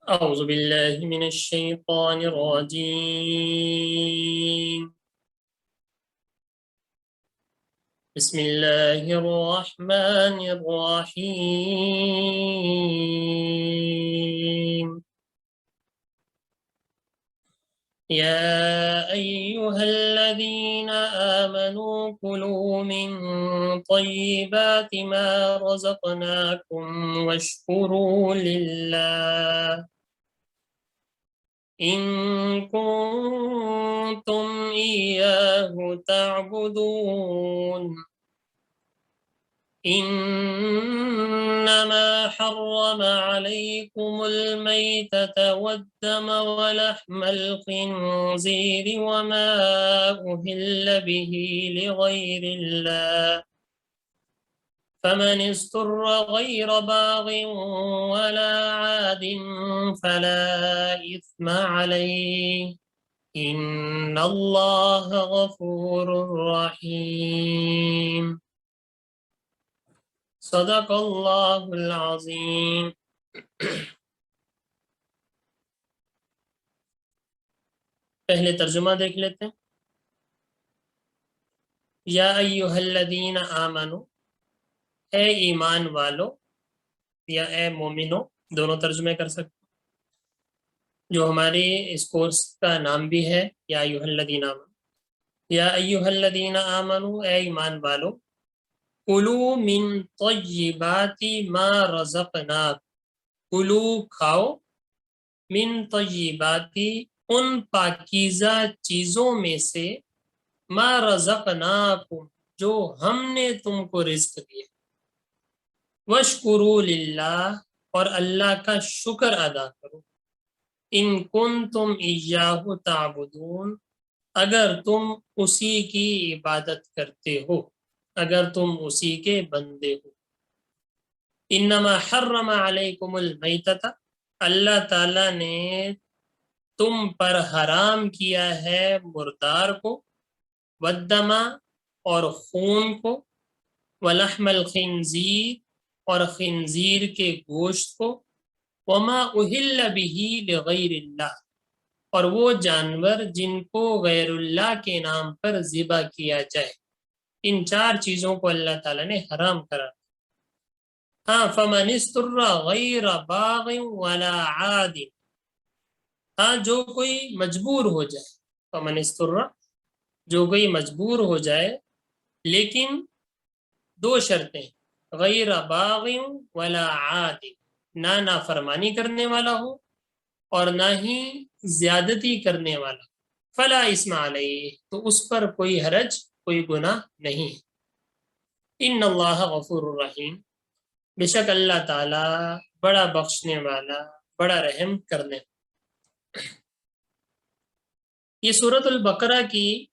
أعوذ بالله من الشيطان الرجيم. بسم الله الرحمن الرحيم. يا أيها الذين آمنوا كلوا من طيبات ما رزقناكم واشكروا لله إن كنتم إياه تعبدون. إنما حرم عليكم الميتة والدم ولحم الخنزير وما أهل به لغير الله فمن اضطر غير باغ ولا عاد فلا إثم عليه إن الله غفور رحيم. صدق اللہ العظیم. پہلے ترجمہ دیکھ لیتے ہیں. یا ایہا الذین آمنو، اے ایمان والو، یا اے مومنو، دونوں ترجمے کر سکتے ہیں. جو ہماری اس کورس کا نام بھی ہے یا ایہا الذین آمنو. یا ایہا الذین آمنو، اے ایمان والو، کلو من طیبات ما رزقناکم، کلو کھاؤ، من طیباتی ان پاکیزہ چیزوں میں سے، ما رزقناکم جو ہم نے تم کو رزق دیا، واشکروا للہ اور اللہ کا شکر ادا کرو، ان کنتم ایاہ تعبدون اگر تم اسی کی عبادت کرتے ہو، اگر تم اسی کے بندے ہو. انما حرم علیکم المیتۃ، اللہ تعالیٰ نے تم پر حرام کیا ہے مردار کو، والدم اور خون کو، ولحم الخنزیر اور خنزیر کے گوشت کو، وما اہل بہ لغیر اللہ اور وہ جانور جن کو غیر اللہ کے نام پر ذبح کیا جائے. ان چار چیزوں کو اللہ تعالیٰ نے حرام کرا. ہاں، فمن اضطر غیر باغ ولا عاد، ہاں جو کوئی مجبور ہو جائے، فمن اضطر جو کوئی مجبور ہو جائے، لیکن دو شرطیں، غیر باغ ولا عاد، نہ نافرمانی کرنے والا ہو اور نہ ہی زیادتی کرنے والا، فلا اسم علیہ تو اس پر کوئی حرج، کوئی گناہ نہیں. ان اللہ غفور الرحیم، بے شک اللہ تعالی بڑا بخشنے والا، بڑا رحم کرنے. یہ سورۃ البقرہ کی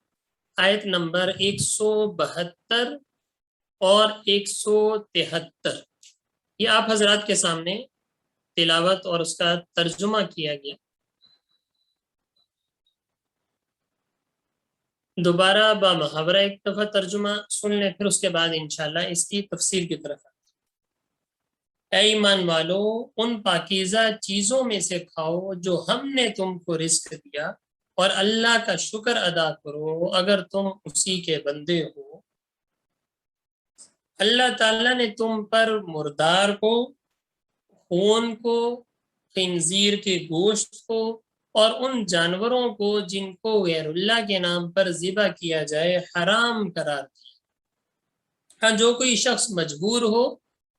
آیت نمبر 172 اور 173 یہ آپ حضرات کے سامنے تلاوت اور اس کا ترجمہ کیا گیا. دوبارہ بامحاورہ ایک دفعہ ترجمہ سن لیں، پھر اس کے بعد انشاءاللہ اس کی تفسیر کی طرف. اے ایمان والو، ان پاکیزہ چیزوں میں سے کھاؤ جو ہم نے تم کو رزق دیا، اور اللہ کا شکر ادا کرو اگر تم اسی کے بندے ہو. اللہ تعالیٰ نے تم پر مردار کو، خون کو، خنزیر کے گوشت کو اور ان جانوروں کو جن کو غیر اللہ کے نام پر ذبح کیا جائے حرام قرار دیا. ہاں جو کوئی شخص مجبور ہو،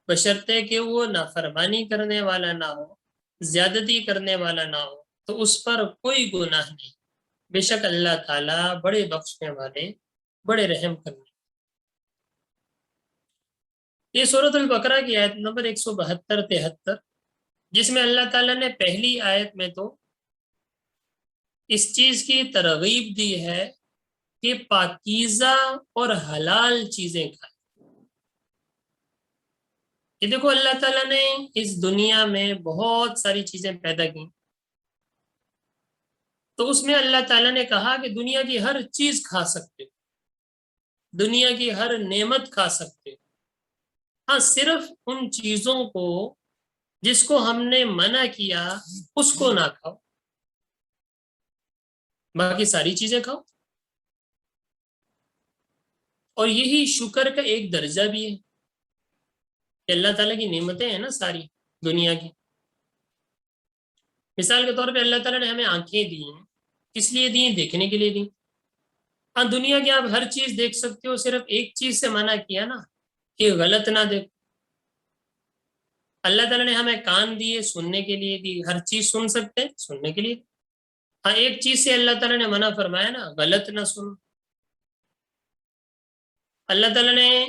بشرطے کہ وہ نافرمانی کرنے والا نہ ہو، زیادتی کرنے والا نہ ہو، تو اس پر کوئی گناہ نہیں. بے شک اللہ تعالیٰ بڑے بخشنے والے، بڑے رحم کرنے. یہ سورۃ البقرہ کی آیت نمبر 172-73 جس میں اللہ تعالیٰ نے پہلی آیت میں تو اس چیز کی ترغیب دی ہے کہ پاکیزہ اور حلال چیزیں کھائیں. کہ دیکھو اللہ تعالیٰ نے اس دنیا میں بہت ساری چیزیں پیدا کی، تو اس میں اللہ تعالیٰ نے کہا کہ دنیا کی ہر چیز کھا سکتے ہو، دنیا کی ہر نعمت کھا سکتے ہو. ہاں صرف ان چیزوں کو جس کو ہم نے منع کیا اس کو نہ کھاؤ، باقی ساری چیزیں کھاؤ۔ اور یہی شکر کا ایک درجہ بھی ہے کہ اللہ تعالیٰ کی نعمتیں ہیں نا ساری دنیا کی۔ مثال کے طور پہ اللہ تعالیٰ نے ہمیں آنکھیں دی ہیں، کس لیے دی ہیں؟ دیکھنے کے لیے دی۔ ہاں دنیا کی آپ ہر چیز دیکھ سکتے ہو، صرف ایک چیز سے منع کیا نا کہ غلط نہ دیکھو۔ اللہ تعالیٰ نے ہمیں کان دیے، سننے کے لیے دی، ہر چیز سن سکتے ہیں، سننے کے لیے۔ ہاں ایک چیز سے اللہ تعالیٰ نے منع فرمایا نا، غلط نہ سن۔ اللہ تعالیٰ نے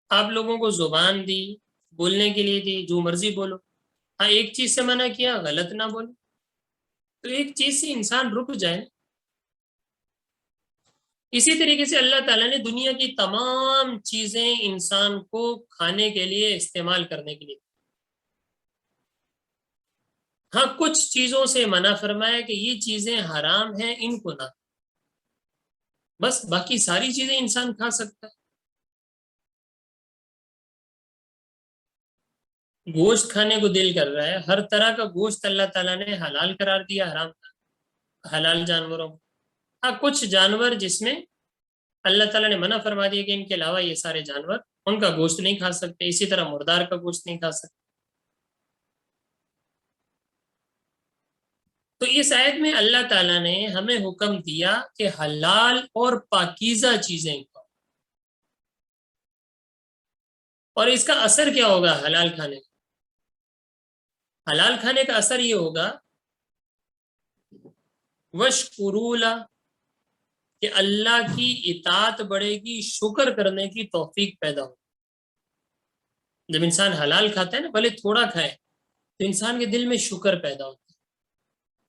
آپ لوگوں کو زبان دی، بولنے کے لیے دی، جو مرضی بولو۔ ہاں ایک چیز سے منع کیا، غلط نہ بولو۔ تو ایک چیز سے انسان رک جائے۔ اسی طریقے سے اللہ تعالیٰ نے دنیا کی تمام چیزیں انسان کو کھانے کے لیے، استعمال کرنے کے لیے۔ ہاں کچھ چیزوں سے منع فرمایا کہ یہ چیزیں حرام ہیں، ان کو نہ، بس باقی ساری چیزیں انسان کھا سکتا ہے۔ گوشت کھانے کو دل کر رہا ہے، ہر طرح کا گوشت اللہ تعالیٰ نے حلال قرار دیا، حرام حلال جانوروں کو۔ ہاں کچھ جانور جس میں اللہ تعالیٰ نے منع فرما دیا کہ ان کے علاوہ یہ سارے جانور، ان کا گوشت نہیں کھا سکتے۔ اسی طرح مردار کا گوشت نہیں کھا سکتے۔ تو اس آیت میں اللہ تعالیٰ نے ہمیں حکم دیا کہ حلال اور پاکیزہ چیزیں کھاؤ۔ اور اس کا اثر کیا ہوگا حلال کھانے کا؟ حلال کھانے کا اثر یہ ہوگا وَاشْكُرُوا لَهُ، کہ اللہ کی اطاعت بڑھے گی، شکر کرنے کی توفیق پیدا ہو۔ جب انسان حلال کھاتا ہے نا، بھلے تھوڑا کھائے، تو انسان کے دل میں شکر پیدا ہوتا ہے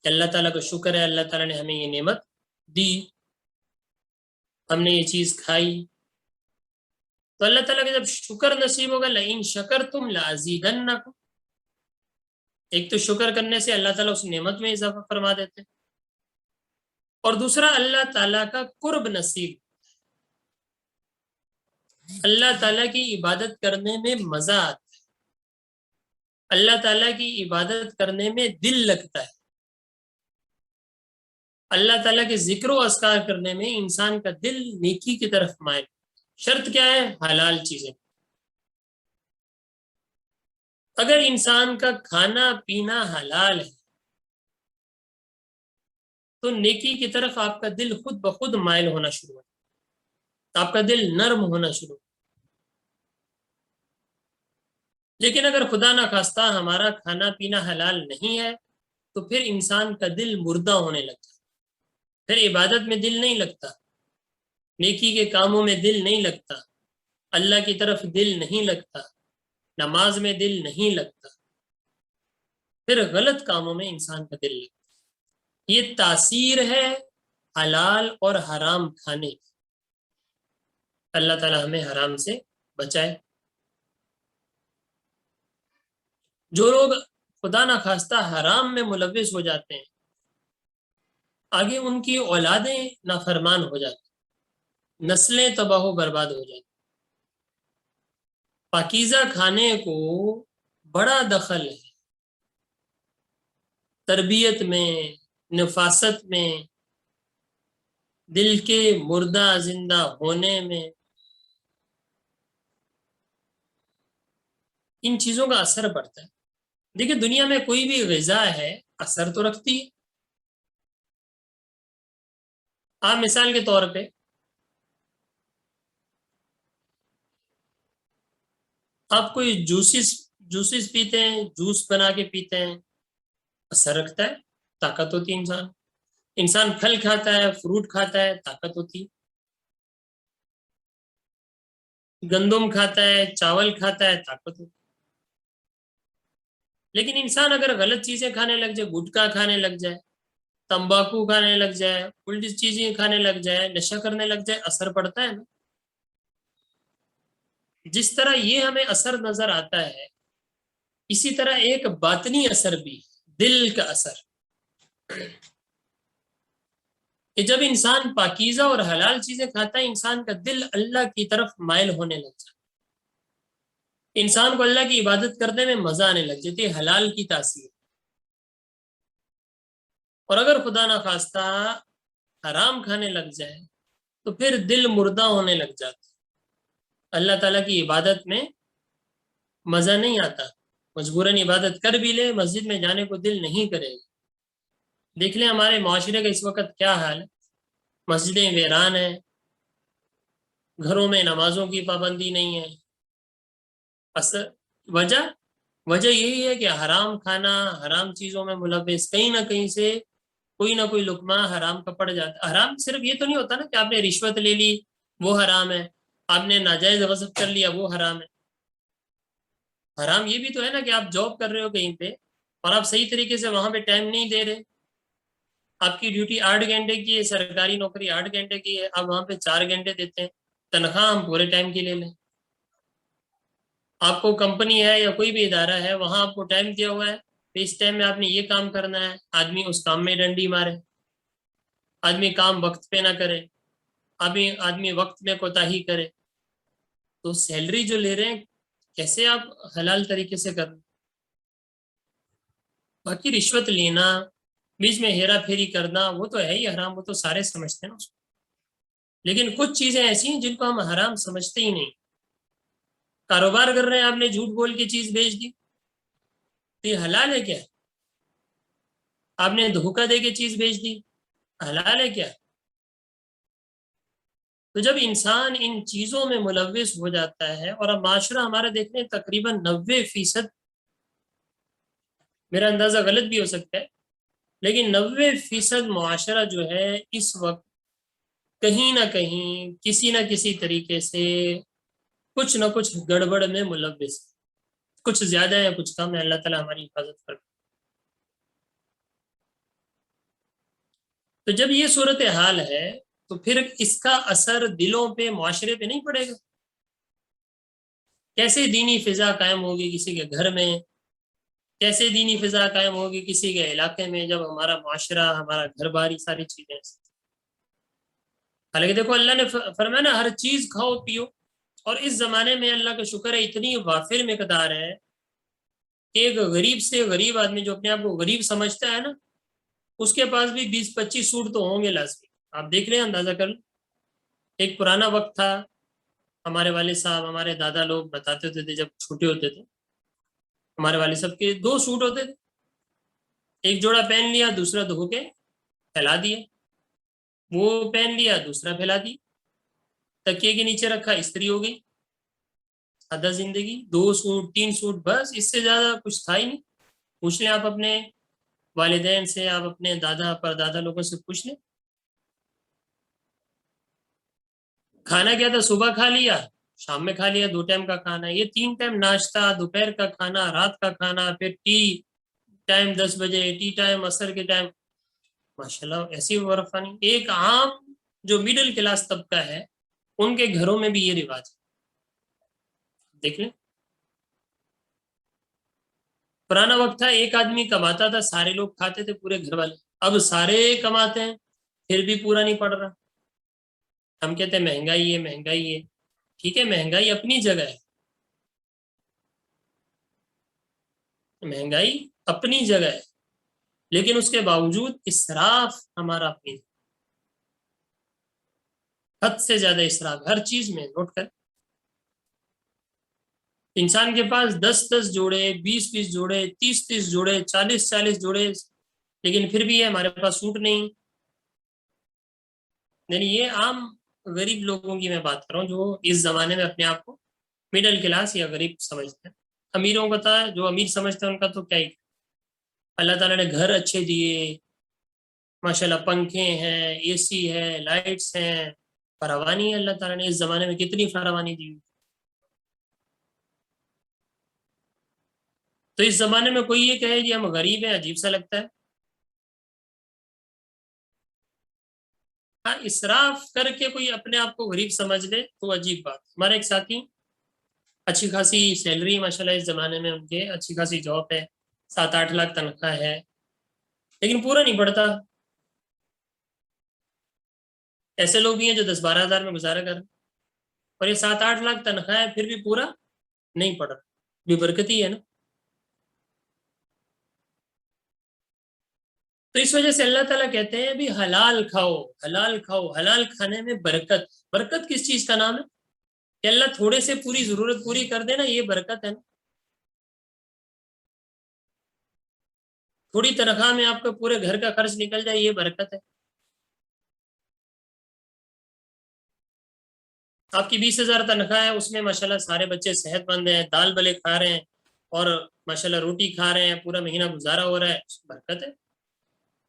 کہ اللہ تعالیٰ کا شکر ہے، اللہ تعالیٰ نے ہمیں یہ نعمت دی، ہم نے یہ چیز کھائی۔ تو اللہ تعالیٰ کا جب شکر نصیب ہوگا، لَإِن شَكَرْتُمْ لَأَزِيدَنَّكُمْ، ایک تو شکر کرنے سے اللہ تعالیٰ اس نعمت میں اضافہ فرما دیتے ہیں، اور دوسرا اللہ تعالیٰ کا قرب نصیب، اللہ تعالیٰ کی عبادت کرنے میں مزہ آتا ہے، اللہ تعالیٰ کی عبادت کرنے میں دل لگتا ہے، اللہ تعالیٰ کے ذکر و اذکار کرنے میں انسان کا دل نیکی کی طرف مائل۔ شرط کیا ہے؟ حلال چیزیں۔ اگر انسان کا کھانا پینا حلال ہے تو نیکی کی طرف آپ کا دل خود بخود مائل ہونا شروع ہے، آپ کا دل نرم ہونا شروع۔ لیکن اگر خدا نہ خواستہ ہمارا کھانا پینا حلال نہیں ہے تو پھر انسان کا دل مردہ ہونے لگتا ہے، پھر عبادت میں دل نہیں لگتا، نیکی کے کاموں میں دل نہیں لگتا، اللہ کی طرف دل نہیں لگتا، نماز میں دل نہیں لگتا، پھر غلط کاموں میں انسان کا دل لگتا۔ یہ تاثیر ہے حلال اور حرام کھانے کی۔ اللہ تعالی ہمیں حرام سے بچائے۔ جو لوگ خدا نہ خواستہ حرام میں ملوث ہو جاتے ہیں، آگے ان کی اولادیں نافرمان ہو جاتی، نسلیں تباہ و برباد ہو جاتی۔ پاکیزہ کھانے کو بڑا دخل ہے تربیت میں، نفاست میں، دل کے مردہ زندہ ہونے میں، ان چیزوں کا اثر پڑتا ہے۔ دیکھیں دنیا میں کوئی بھی غذا ہے اثر تو رکھتی ہے۔ آپ مثال کے طور پہ آپ کوئی جوسز پیتے ہیں، جوس بنا کے پیتے ہیں، اثر رکھتا ہے، طاقت ہوتی ہے انسان۔ انسان پھل کھاتا ہے، فروٹ کھاتا ہے، طاقت ہوتی ہے۔ گندم کھاتا ہے، چاول کھاتا ہے، طاقت ہوتی ہے۔ لیکن انسان اگر غلط چیزیں کھانے لگ جائے، گٹکا کھانے لگ جائے، تمباکو کھانے لگ جائے، الٹی چیزیں کھانے لگ جائے، نشہ کرنے لگ جائے، اثر پڑتا ہے نا۔ جس طرح یہ ہمیں اثر نظر آتا ہے، اسی طرح ایک باطنی اثر بھی، دل کا اثر، کہ جب انسان پاکیزہ اور حلال چیزیں کھاتا ہے، انسان کا دل اللہ کی طرف مائل ہونے لگ جاتا ہے، انسان کو اللہ کی عبادت کرنے میں مزہ آنے لگ جاتی ہے، حلال کی تاثیر۔ اور اگر خدا نہ خواستہ حرام کھانے لگ جائے تو پھر دل مردہ ہونے لگ جاتا، اللہ تعالیٰ کی عبادت میں مزہ نہیں آتا، مجبوراً عبادت کر بھی لے مسجد میں جانے کو دل نہیں کرے گا۔ دیکھ لیں ہمارے معاشرے کا اس وقت کیا حال ہے، مسجدیں ویران ہیں، گھروں میں نمازوں کی پابندی نہیں ہے۔ اصل وجہ یہی ہے کہ حرام کھانا، حرام چیزوں میں ملوث، کہیں نہ کہیں سے کوئی نہ کوئی لقمہ حرام کا پڑ جاتا ہے۔ حرام صرف یہ تو نہیں ہوتا نا کہ آپ نے رشوت لے لی وہ حرام ہے، آپ نے ناجائز غصب کر لیا وہ حرام ہے۔ حرام یہ بھی تو ہے نا کہ آپ جاب کر رہے ہو کہیں پہ اور آپ صحیح طریقے سے وہاں پہ ٹائم نہیں دے رہے، آپ کی ڈیوٹی 8 گھنٹے کی ہے، سرکاری نوکری 8 گھنٹے کی ہے، آپ وہاں پہ 4 گھنٹے دیتے ہیں، تنخواہ ہم پورے ٹائم کی لے لیں۔ آپ کو کمپنی ہے یا کوئی بھی ادارہ ہے، وہاں آپ کو ٹائم دیا ہوا ہے کہ اس ٹائم میں آپ نے یہ کام کرنا ہے، آدمی اس کام میں ڈنڈی مارے، آدمی کام وقت پہ نہ کرے، آدمی وقت میں کوتاہی کرے، تو سیلری جو لے رہے ہیں کیسے آپ حلال طریقے سے کر رہے ہیں؟ باقی رشوت لینا، بیچ میں ہیرا پھیری کرنا، وہ تو ہے ہی حرام، وہ تو سارے سمجھتے ہیں نا اس کو۔ لیکن کچھ چیزیں ایسی ہیں جن کو ہم حرام سمجھتے ہی نہیں۔ کاروبار کر رہے ہیں، آپ نے جھوٹ بول کے چیز بیچ دی تو یہ حلال ہے کیا؟ آپ نے دھوکہ دے کے چیز بیچ دی، حلال ہے کیا؟ تو جب انسان ان چیزوں میں ملوث ہو جاتا ہے، اور اب معاشرہ ہمارا دیکھیں تقریباً 90%، میرا اندازہ غلط بھی ہو سکتا ہے لیکن 90% معاشرہ جو ہے اس وقت کہیں نہ کہیں کسی نہ کسی طریقے سے کچھ نہ کچھ گڑبڑ میں ملوث، کچھ زیادہ ہے کچھ کم ہے، اللہ تعالیٰ ہماری حفاظت کرے۔ تو جب یہ صورتحال ہے تو پھر اس کا اثر دلوں پہ، معاشرے پہ نہیں پڑے گا؟ کیسے دینی فضا قائم ہوگی کسی کے گھر میں، کیسے دینی فضا قائم ہوگی کسی کے علاقے میں، جب ہمارا معاشرہ، ہمارا گھر بار، ساری چیزیں۔ حالانکہ دیکھو اللہ نے فرمایا نا ہر چیز کھاؤ پیو، اور اس زمانے میں اللہ کا شکر ہے اتنی وافر مقدار ہے کہ ایک غریب سے غریب آدمی جو اپنے آپ کو غریب سمجھتا ہے نا، اس کے پاس بھی 20-25 سوٹ تو ہوں گے لازمی۔ آپ دیکھ رہے ہیں، اندازہ کر لیں۔ ایک پرانا وقت تھا، ہمارے والد صاحب، ہمارے دادا لوگ بتاتے ہوتے تھے جب چھوٹے ہوتے تھے، ہمارے والد صاحب کے 2 سوٹ ہوتے تھے، ایک جوڑا پہن لیا دوسرا دھو کے پھیلا دیا، وہ پہن لیا دوسرا پھیلا دی، تکیے کے نیچے رکھا، استری ہو گئی، سادہ زندگی، 2 سوٹ 3 سوٹ، بس اس سے زیادہ کچھ تھا ہی نہیں۔ پوچھ لیں آپ اپنے والدین سے، آپ اپنے دادا پر دادا لوگوں سے پوچھ لیں، کھانا کیا تھا؟ صبح کھا لیا، شام میں کھا لیا، 2 ٹائم کا کھانا، یہ 3 ٹائم ناشتہ، دوپہر کا کھانا، رات کا کھانا، پھر ٹی ٹائم 10 بجے، ٹی ٹائم عصر کے ٹائم، ماشاء اللہ ایسی برفہ نہیں۔ ایک عام جو مڈل کلاس طبقہ ہے ان کے گھروں میں بھی یہ رواج ہے، دیکھ لیں۔ پرانا وقت تھا ایک آدمی کماتا تھا، سارے لوگ کھاتے تھے، پورے گھر والے۔ اب سارے کماتے ہیں پھر بھی پورا نہیں پڑ رہا۔ ہم کہتے ہیں مہنگائی ہے، مہنگائی ہے، ٹھیک ہے مہنگائی اپنی جگہ ہے، مہنگائی اپنی جگہ ہے، لیکن اس کے باوجود اسراف ہمارا اپنی، حد سے زیادہ اسراف ہر چیز میں۔ نوٹ کر، انسان کے پاس 10-10 جوڑے، 20-20 جوڑے، 30-30 جوڑے، 40-40 جوڑے، لیکن پھر بھی ہے ہمارے پاس سوٹ نہیں۔ یعنی یہ عام غریب لوگوں کی میں بات کر رہا ہوں جو اس زمانے میں اپنے آپ کو مڈل کلاس یا غریب سمجھتے ہیں۔ امیروں کا تھا، جو امیر سمجھتے ہیں ان کا تو کیا ہی، اللہ تعالیٰ نے گھر اچھے دیے، ماشاءاللہ پنکھے ہیں، اے سی ہے، لائٹس ہیں، فراوانی ہے، اللہ تعالیٰ نے اس زمانے میں کتنی فراوانی دی۔ تو اس زمانے میں کوئی یہ کہے کہ ہم غریب ہیں، عجیب سا لگتا ہے۔ ہاں، اسراف کر کے کوئی اپنے آپ کو غریب سمجھ لے تو عجیب بات۔ ہمارے ایک ساتھی، اچھی خاصی سیلری ماشاءاللہ اس زمانے میں ان کے، اچھی خاصی جاب ہے، 7-8 لاکھ تنخواہ ہے، لیکن پورا نہیں پڑتا۔ ایسے لوگ بھی ہیں جو 10-12 ہزار میں گزارا کر رہے ہیں، اور یہ 7-8 لاکھ تنخواہ ہے پھر بھی پورا نہیں پڑ رہا، بے برکتی ہے نا۔ تو اس وجہ سے اللہ تعالیٰ کہتے ہیں بھی حلال کھاؤ، حلال کھاؤ، حلال کھانے میں برکت۔ برکت کس چیز کا نام ہے؟ کہ اللہ تھوڑے سے پوری ضرورت پوری کر دینا، یہ برکت ہے نا۔ تھوڑی تنخواہ میں آپ کا پورے گھر کا خرچ نکل جائے، یہ برکت ہے۔ آپ کی 20,000 تنخواہ ہے، اس میں ماشاءاللہ سارے بچے صحت مند ہیں، دال بلے کھا رہے ہیں، اور ماشاءاللہ روٹی کھا رہے ہیں، پورا مہینہ گزارا ہو رہا ہے، برکت ہے۔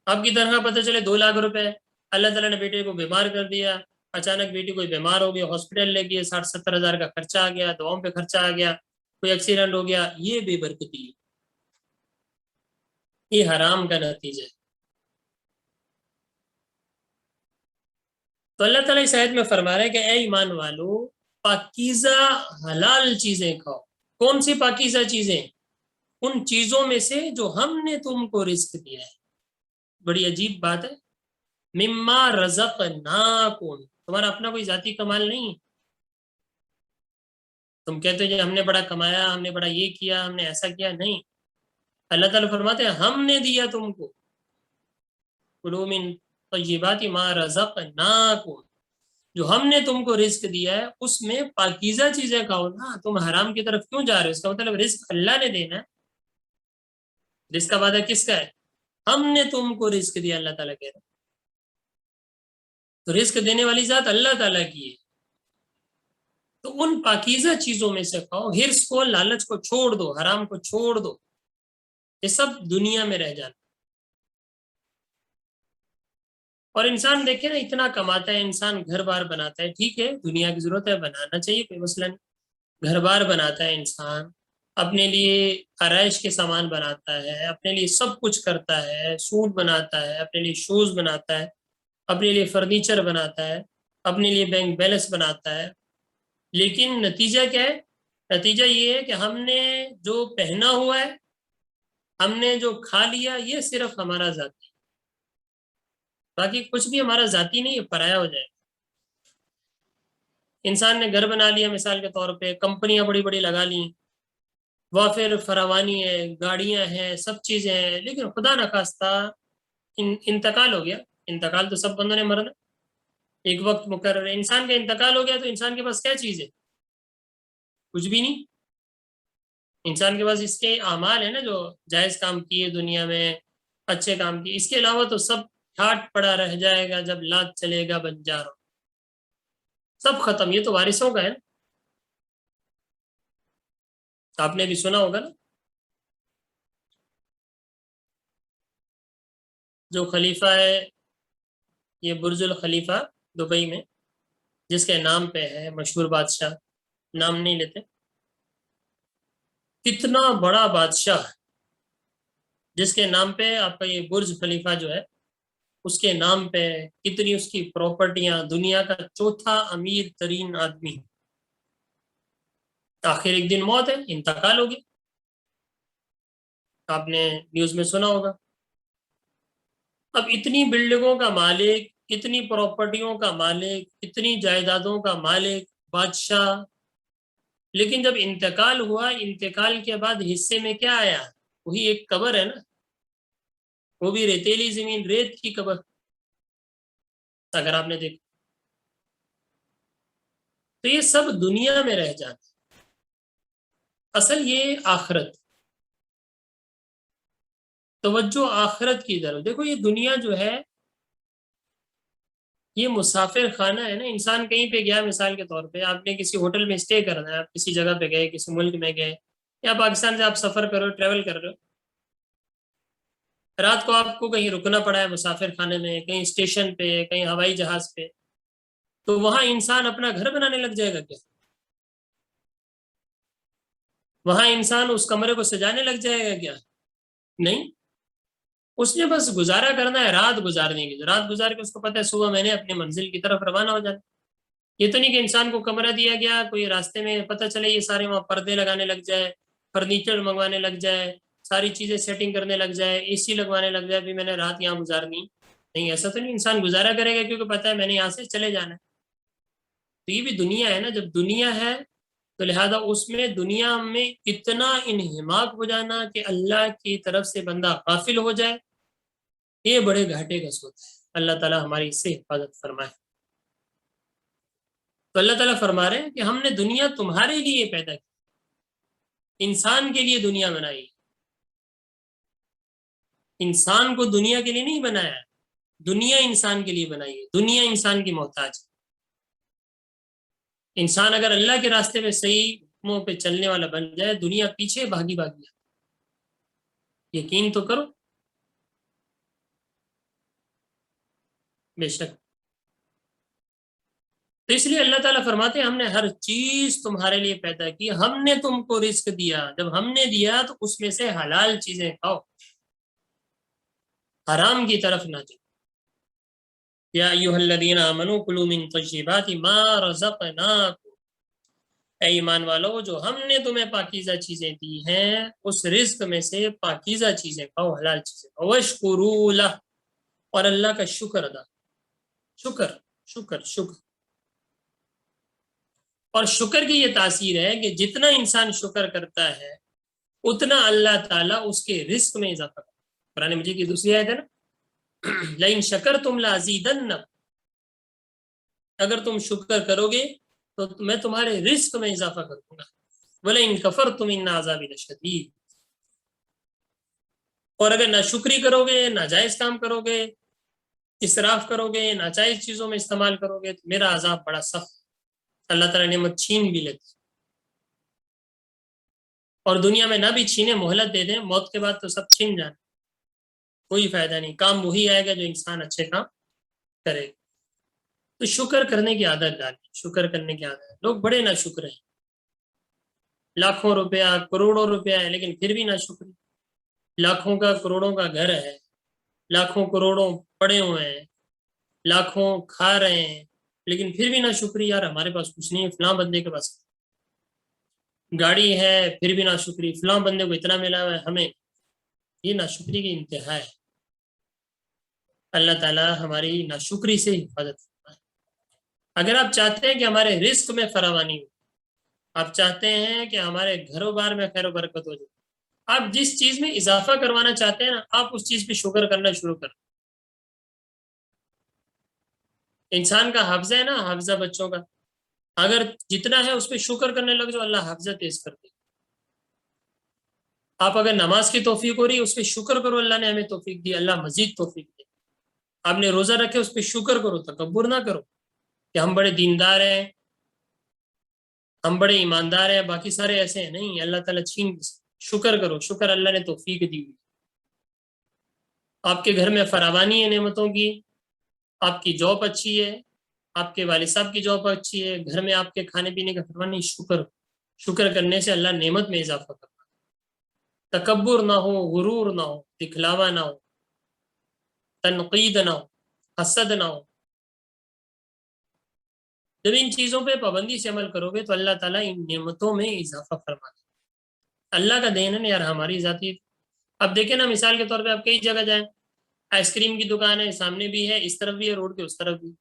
آپ کی تنخواہ پتہ چلے 2 لاکھ روپے، اللہ تعالیٰ نے بیٹے کو بیمار کر دیا، اچانک بیٹی کوئی بیمار ہو گیا، ہاسپٹل لے گئے، 60-70 ہزار کا خرچہ آ گیا، دواؤں پہ خرچہ آ گیا، کوئی ایکسیڈنٹ ہو گیا، یہ بے برکتی ہے، یہ حرام کا نتیجہ ہے۔ تو اللہ تعالیٰ اس آیت میں فرما رہا ہے کہ اے ایمان والو، پاکیزہ حلال چیزیں کھاؤ۔ کون سی پاکیزہ چیزیں؟ ان چیزوں میں سے جو ہم نے تم کو رزق دیا ہے۔ بڑی عجیب بات ہے، مما رزقناکم، تمہارا اپنا کوئی ذاتی کمال نہیں ہے۔ تم کہتے ہو کہ ہم نے بڑا کمایا، ہم نے بڑا یہ کیا، ہم نے ایسا کیا، نہیں۔ اللہ تعالیٰ فرماتے ہیں ہم نے دیا تم کو، کلوا من طیبات ما رزقناکم، جو ہم نے تم کو رزق دیا ہے اس میں پاکیزہ چیزیں کھاؤ نا۔ تم حرام کی طرف کیوں جا رہے ہو؟ اس کا مطلب رزق اللہ نے دینا ہے، رزق کا وعدہ کس کا ہے؟ ہم نے تم کو رزق دیا، اللہ تعالیٰ کہہ رہے ہیں۔ تو رزق دینے والی ذات اللہ تعالیٰ کی ہے، تو ان پاکیزہ چیزوں میں سے کھاؤ۔ ہرس کو، لالچ کو چھوڑ دو، حرام کو چھوڑ دو، یہ سب دنیا میں رہ جانا۔ اور انسان دیکھے نا، اتنا کماتا ہے انسان، گھر بار بناتا ہے، ٹھیک ہے دنیا کی ضرورت ہے، بنانا چاہیے، کوئی مسئلہ نہیں۔ گھر بار بناتا ہے انسان، اپنے لیے آرائش کے سامان بناتا ہے، اپنے لیے سب کچھ کرتا ہے، سوٹ بناتا ہے، اپنے لیے شوز بناتا ہے، اپنے لیے فرنیچر بناتا ہے، اپنے لیے بینک بیلنس بناتا ہے، لیکن نتیجہ کیا ہے؟ نتیجہ یہ ہے کہ ہم نے جو پہنا ہوا ہے، ہم نے جو کھا لیا، یہ صرف ہمارا ذاتی، باقی کچھ بھی ہمارا ذاتی نہیں ہے، پرایا ہو جائے۔ انسان نے گھر بنا لیا مثال کے طور پہ، کمپنیاں بڑی بڑی لگا لی، وافر فراوانی ہے، گاڑیاں ہیں، سب چیزیں ہیں، لیکن خدا نخواستہ انتقال ہو گیا۔ انتقال تو سب بندوں نے مرنا، ایک وقت مقرر ہے۔ انسان کا انتقال ہو گیا تو انسان کے پاس کیا چیز ہے؟ کچھ بھی نہیں۔ انسان کے پاس اس کے اعمال ہیں نا، جو جائز کام کیے دنیا میں، اچھے کام کیے، اس کے علاوہ تو سب ٹھاٹ پڑا رہ جائے گا، جب لات چلے گا بنجاروں، سب ختم۔ یہ تو وارثوں کا ہے نا، آپ نے بھی سنا ہوگا نا، جو خلیفہ ہے، یہ برج الخلیفہ دبئی میں، جس کے نام پہ ہے، مشہور بادشاہ، نام نہیں لیتے، کتنا بڑا بادشاہ جس کے نام پہ آپ کا یہ برج خلیفہ جو ہے، اس کے نام پہ کتنی اس کی پراپرٹیاں، دنیا کا چوتھا امیر ترین آدمی، آخر ایک دن موت ہے، انتقال ہوگی، آپ نے نیوز میں سنا ہوگا۔ اب اتنی بلڈنگوں کا مالک، اتنی پراپرٹیوں کا مالک، اتنی جائیدادوں کا مالک، بادشاہ، لیکن جب انتقال ہوا، انتقال کے بعد حصے میں کیا آیا؟ وہی ایک قبر ہے نا، وہ بھی ریتیلی زمین، ریت کی قبر، اگر آپ نے دیکھا تو یہ سب دنیا میں رہ جاتا۔ اصل یہ آخرت، توجہ آخرت کی طرف دیکھو۔ یہ دنیا جو ہے یہ مسافر خانہ ہے نا، انسان کہیں پہ گیا مثال کے طور پہ، آپ نے کسی ہوٹل میں اسٹے کرنا ہے، آپ کسی جگہ پہ گئے، کسی ملک میں گئے، یا پاکستان سے آپ سفر کر رہے ہو، ٹریول کر رہے ہو، رات کو آپ کو کہیں رکنا پڑا ہے مسافر خانے میں، کہیں اسٹیشن پہ، کہیں ہوائی جہاز پہ، تو وہاں انسان اپنا گھر بنانے لگ جائے گا کیا؟ وہاں انسان اس کمرے کو سجانے لگ جائے گا کیا؟ نہیں، اس نے بس گزارا کرنا ہے، رات گزارنے کی، رات گزار کے اس کو پتہ ہے صبح میں نے اپنے منزل کی طرف روانہ ہو جانا۔ یہ تو نہیں کہ انسان کو کمرہ دیا گیا، کوئی راستے میں پتہ چلے یہ سارے وہاں پردے لگانے لگ جائے، فرنیچر منگوانے لگ جائے، ساری چیزیں سیٹنگ کرنے لگ جائے، اے سی لگوانے لگ جائے، بھی میں نے رات یہاں گزارنی۔ نہیں، ایسا تو نہیں، انسان گزارا کرے گا کیونکہ پتہ ہے میں نے یہاں سے چلے جانا ہے۔ تو یہ بھی دنیا ہے نا، جب دنیا ہے تو لہذا اس میں دنیا میں اتنا انہماک ہو جانا کہ اللہ کی طرف سے بندہ غافل ہو جائے، یہ بڑے گھاٹے کا سودا ہے. اللہ تعالیٰ ہماری اس سے حفاظت فرمائے. تو اللہ تعالیٰ فرما رہے ہیں کہ ہم نے دنیا تمہارے لیے پیدا کی, انسان کے لیے دنیا بنائی. انسان کو دنیا کے لیے نہیں بنایا, دنیا انسان کے لیے بنائی ہے. دنیا انسان کی محتاج ہے. انسان اگر اللہ کے راستے میں صحیح حکموں پہ چلنے والا بن جائے, دنیا پیچھے بھاگی بھاگی. یقین تو کرو. بے شک. تو اس لیے اللہ تعالیٰ فرماتے ہیں ہم نے ہر چیز تمہارے لیے پیدا کی, ہم نے تم کو رزق دیا. جب ہم نے دیا تو اس میں سے حلال چیزیں کھاؤ, حرام کی طرف نہ جاؤ. یا ایھا الذین آمنوا کلوا من طیبات ما رزقناکم, اے ایمان والو جو ہم نے تمہیں پاکیزہ چیزیں دی ہیں اس رزق میں سے پاکیزہ چیزیں کھاؤ, حلال چیزیں کھاؤ. واشکروا لہ, اور اللہ کا شکر ادا. شکر شکر شکر. اور شکر کی یہ تاثیر ہے کہ جتنا انسان شکر کرتا ہے اتنا اللہ تعالیٰ اس کے رزق میں اضافہ کرتا ہے. قرآن مجید کی دوسری آیت ہے نا, لئن شکرتم لازیدنکم, اگر تم شکر کرو گے تو میں تمہارے رزق میں اضافہ کروں گا. وَلَئِن كَفَرْتُمْ إِنَّ عَذَابِي لَشَدِيدٌ, اور اگر ناشکری کرو گے, ناجائز کام کرو گے, اسراف کرو گے, ناجائز چیزوں میں استعمال کرو گے, تو میرا عذاب بڑا سخت. اللہ تعالیٰ نعمت چھین بھی لیتی, اور دنیا میں نہ بھی چھینے, مہلت دے دیں, موت کے بعد تو سب چھین جانا, کوئی فائدہ نہیں. کام وہی آئے گا جو انسان اچھے کام کرے گا. تو شکر کرنے کی عادت ڈالیں, شکر کرنے کی عادت. لوگ بڑے نا شکر ہیں, لاکھوں روپیہ کروڑوں روپیہ ہے لیکن پھر بھی نا شکری. لاکھوں کا کروڑوں کا گھر ہے, لاکھوں کروڑوں پڑے ہوئے ہیں, لاکھوں کھا رہے ہیں, لیکن پھر بھی نا شکری. یار ہمارے پاس کچھ نہیں ہے, فلاں بندے کے پاس گاڑی ہے پھر بھی نا شکری, فلاں بندے کو اتنا ملا ہوا ہے ہمیں. یہ ناشکری کی انتہا ہے. اللہ تعالیٰ ہماری ناشکری سے حفاظت فرمائے. اگر آپ چاہتے ہیں کہ ہمارے رزق میں فراوانی ہو, آپ چاہتے ہیں کہ ہمارے گھروں بار میں خیر و برکت ہو جائے, آپ جس چیز میں اضافہ کروانا چاہتے ہیں نا, آپ اس چیز پہ شکر کرنا شروع کریں. انسان کا حافظہ ہے نا, حافظہ بچوں کا, اگر جتنا ہے اس پہ شکر کرنے لگ جاؤ, اللہ حافظہ تیز کر دے. آپ اگر نماز کی توفیق ہو رہی ہے اس پہ شکر کرو, اللہ نے ہمیں توفیق دی, اللہ مزید توفیق دے. آپ نے روزہ رکھے اس پہ شکر کرو, تکبر نہ کرو کہ ہم بڑے دیندار ہیں, ہم بڑے ایماندار ہیں, باقی سارے ایسے ہیں. نہیں, اللہ تعالیٰ چھین. شکر کرو, شکر اللہ نے توفیق دی ہوئی. آپ کے گھر میں فراوانی ہے نعمتوں کی, آپ کی جاب اچھی ہے, آپ کے والد صاحب کی جاب اچھی ہے, گھر میں آپ کے کھانے پینے کا فراوانی. شکر کرنے سے اللہ نعمت میں اضافہ کرتا. تکبر نہ ہو, غرور نہ ہو, دکھلاوا نہ ہو, تنقید نہ ہو, حسد نہ ہو. جب ان چیزوں پہ پابندی سے عمل کرو گے تو اللہ تعالیٰ ان نعمتوں میں اضافہ فرما دے. اللہ کا دین ہے نا یار, ہماری ذاتی. اب دیکھیں نا, مثال کے طور پہ آپ کئی جگہ جائیں, آئس کریم کی دکان ہے, سامنے بھی ہے, اس طرف بھی ہے, روڈ کے اس طرف بھی.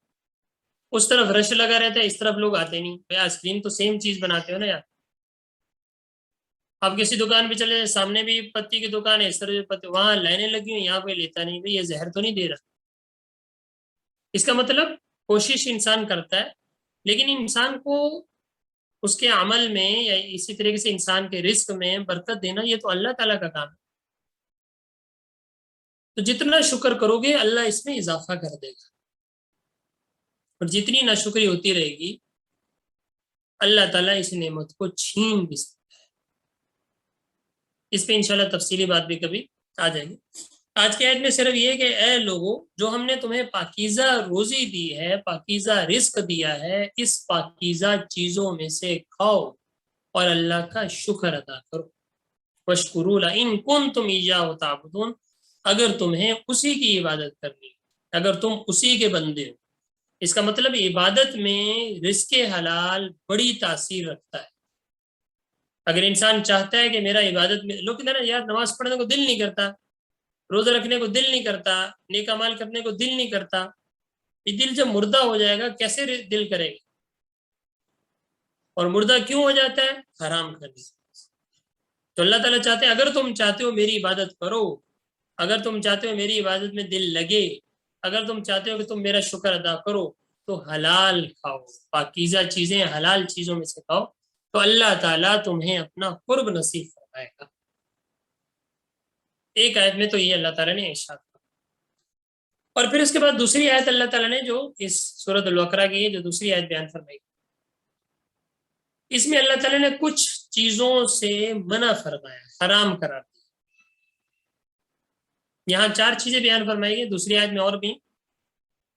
اس طرف رش لگا رہتا ہے, اس طرف لوگ آتے نہیں. بھائی آئس کریم تو سیم چیز بناتے ہو نا یار. آپ کسی دکان پہ چلے جائیں, سامنے بھی پتی کی دکان ہے, اس طرف بھی پتی, وہاں لائنیں لگی ہوئی, یہاں کوئی لیتا نہیں. بھائی یہ زہر تو نہیں دے رہا. اس کا مطلب کوشش انسان کرتا ہے, لیکن انسان کو اس کے عمل میں یا اسی طریقے سے انسان کے رزق میں برکت دینا یہ تو اللہ تعالیٰ کا کام ہے. تو جتنا شکر کرو گے اللہ اس میں اضافہ کر دے گا, اور جتنی ناشکری ہوتی رہے گی اللہ تعالیٰ اس نعمت کو چھین بھی سکتا ہے. اس پہ انشاءاللہ تفصیلی بات بھی کبھی آ جائے گی. آج کی آیت میں صرف یہ کہ اے لوگو, جو ہم نے تمہیں پاکیزہ روزی دی ہے, پاکیزہ رزق دیا ہے, اس پاکیزہ چیزوں میں سے کھاؤ اور اللہ کا شکر ادا کرو. واشکروا لہ ان کنتم ایاہ تعبدون, اگر تمہیں اسی کی عبادت کرنی, اگر تم اسی کے بندے ہو. اس کا مطلب عبادت میں رزق حلال بڑی تاثیر رکھتا ہے. اگر انسان چاہتا ہے کہ میرا عبادت میں, لوگ کہتے ہیں نا یار نماز پڑھنے کو دل نہیں کرتا, روزہ رکھنے کو دل نہیں کرتا, نیک اعمال کرنے کو دل نہیں کرتا. یہ دل جب مردہ ہو جائے گا کیسے دل کرے گا؟ اور مردہ کیوں ہو جاتا ہے؟ حرام کرنے سے. تو اللہ تعالیٰ چاہتے ہیں اگر تم چاہتے ہو میری عبادت کرو اگر تم چاہتے ہو میری عبادت میں دل لگے، اگر تم چاہتے ہو کہ تم میرا شکر ادا کرو تو حلال کھاؤ، پاکیزہ چیزیں حلال چیزوں میں سے کھاؤ، تو اللہ تعالیٰ تمہیں اپنا قرب نصیب فرمائے گا۔ ایک آیت میں تو یہ اللہ تعالیٰ نے ارشاد کیا، اور پھر اس کے بعد دوسری آیت اللہ تعالیٰ نے جو اس سورۃ البقرہ کی ہے، جو دوسری آیت بیان فرمائی، اس میں اللہ تعالیٰ نے کچھ چیزوں سے منع فرمایا، حرام قرار دیا۔ یہاں 4 چیزیں بیان فرمائی گئی، دوسری آیت میں اور بھی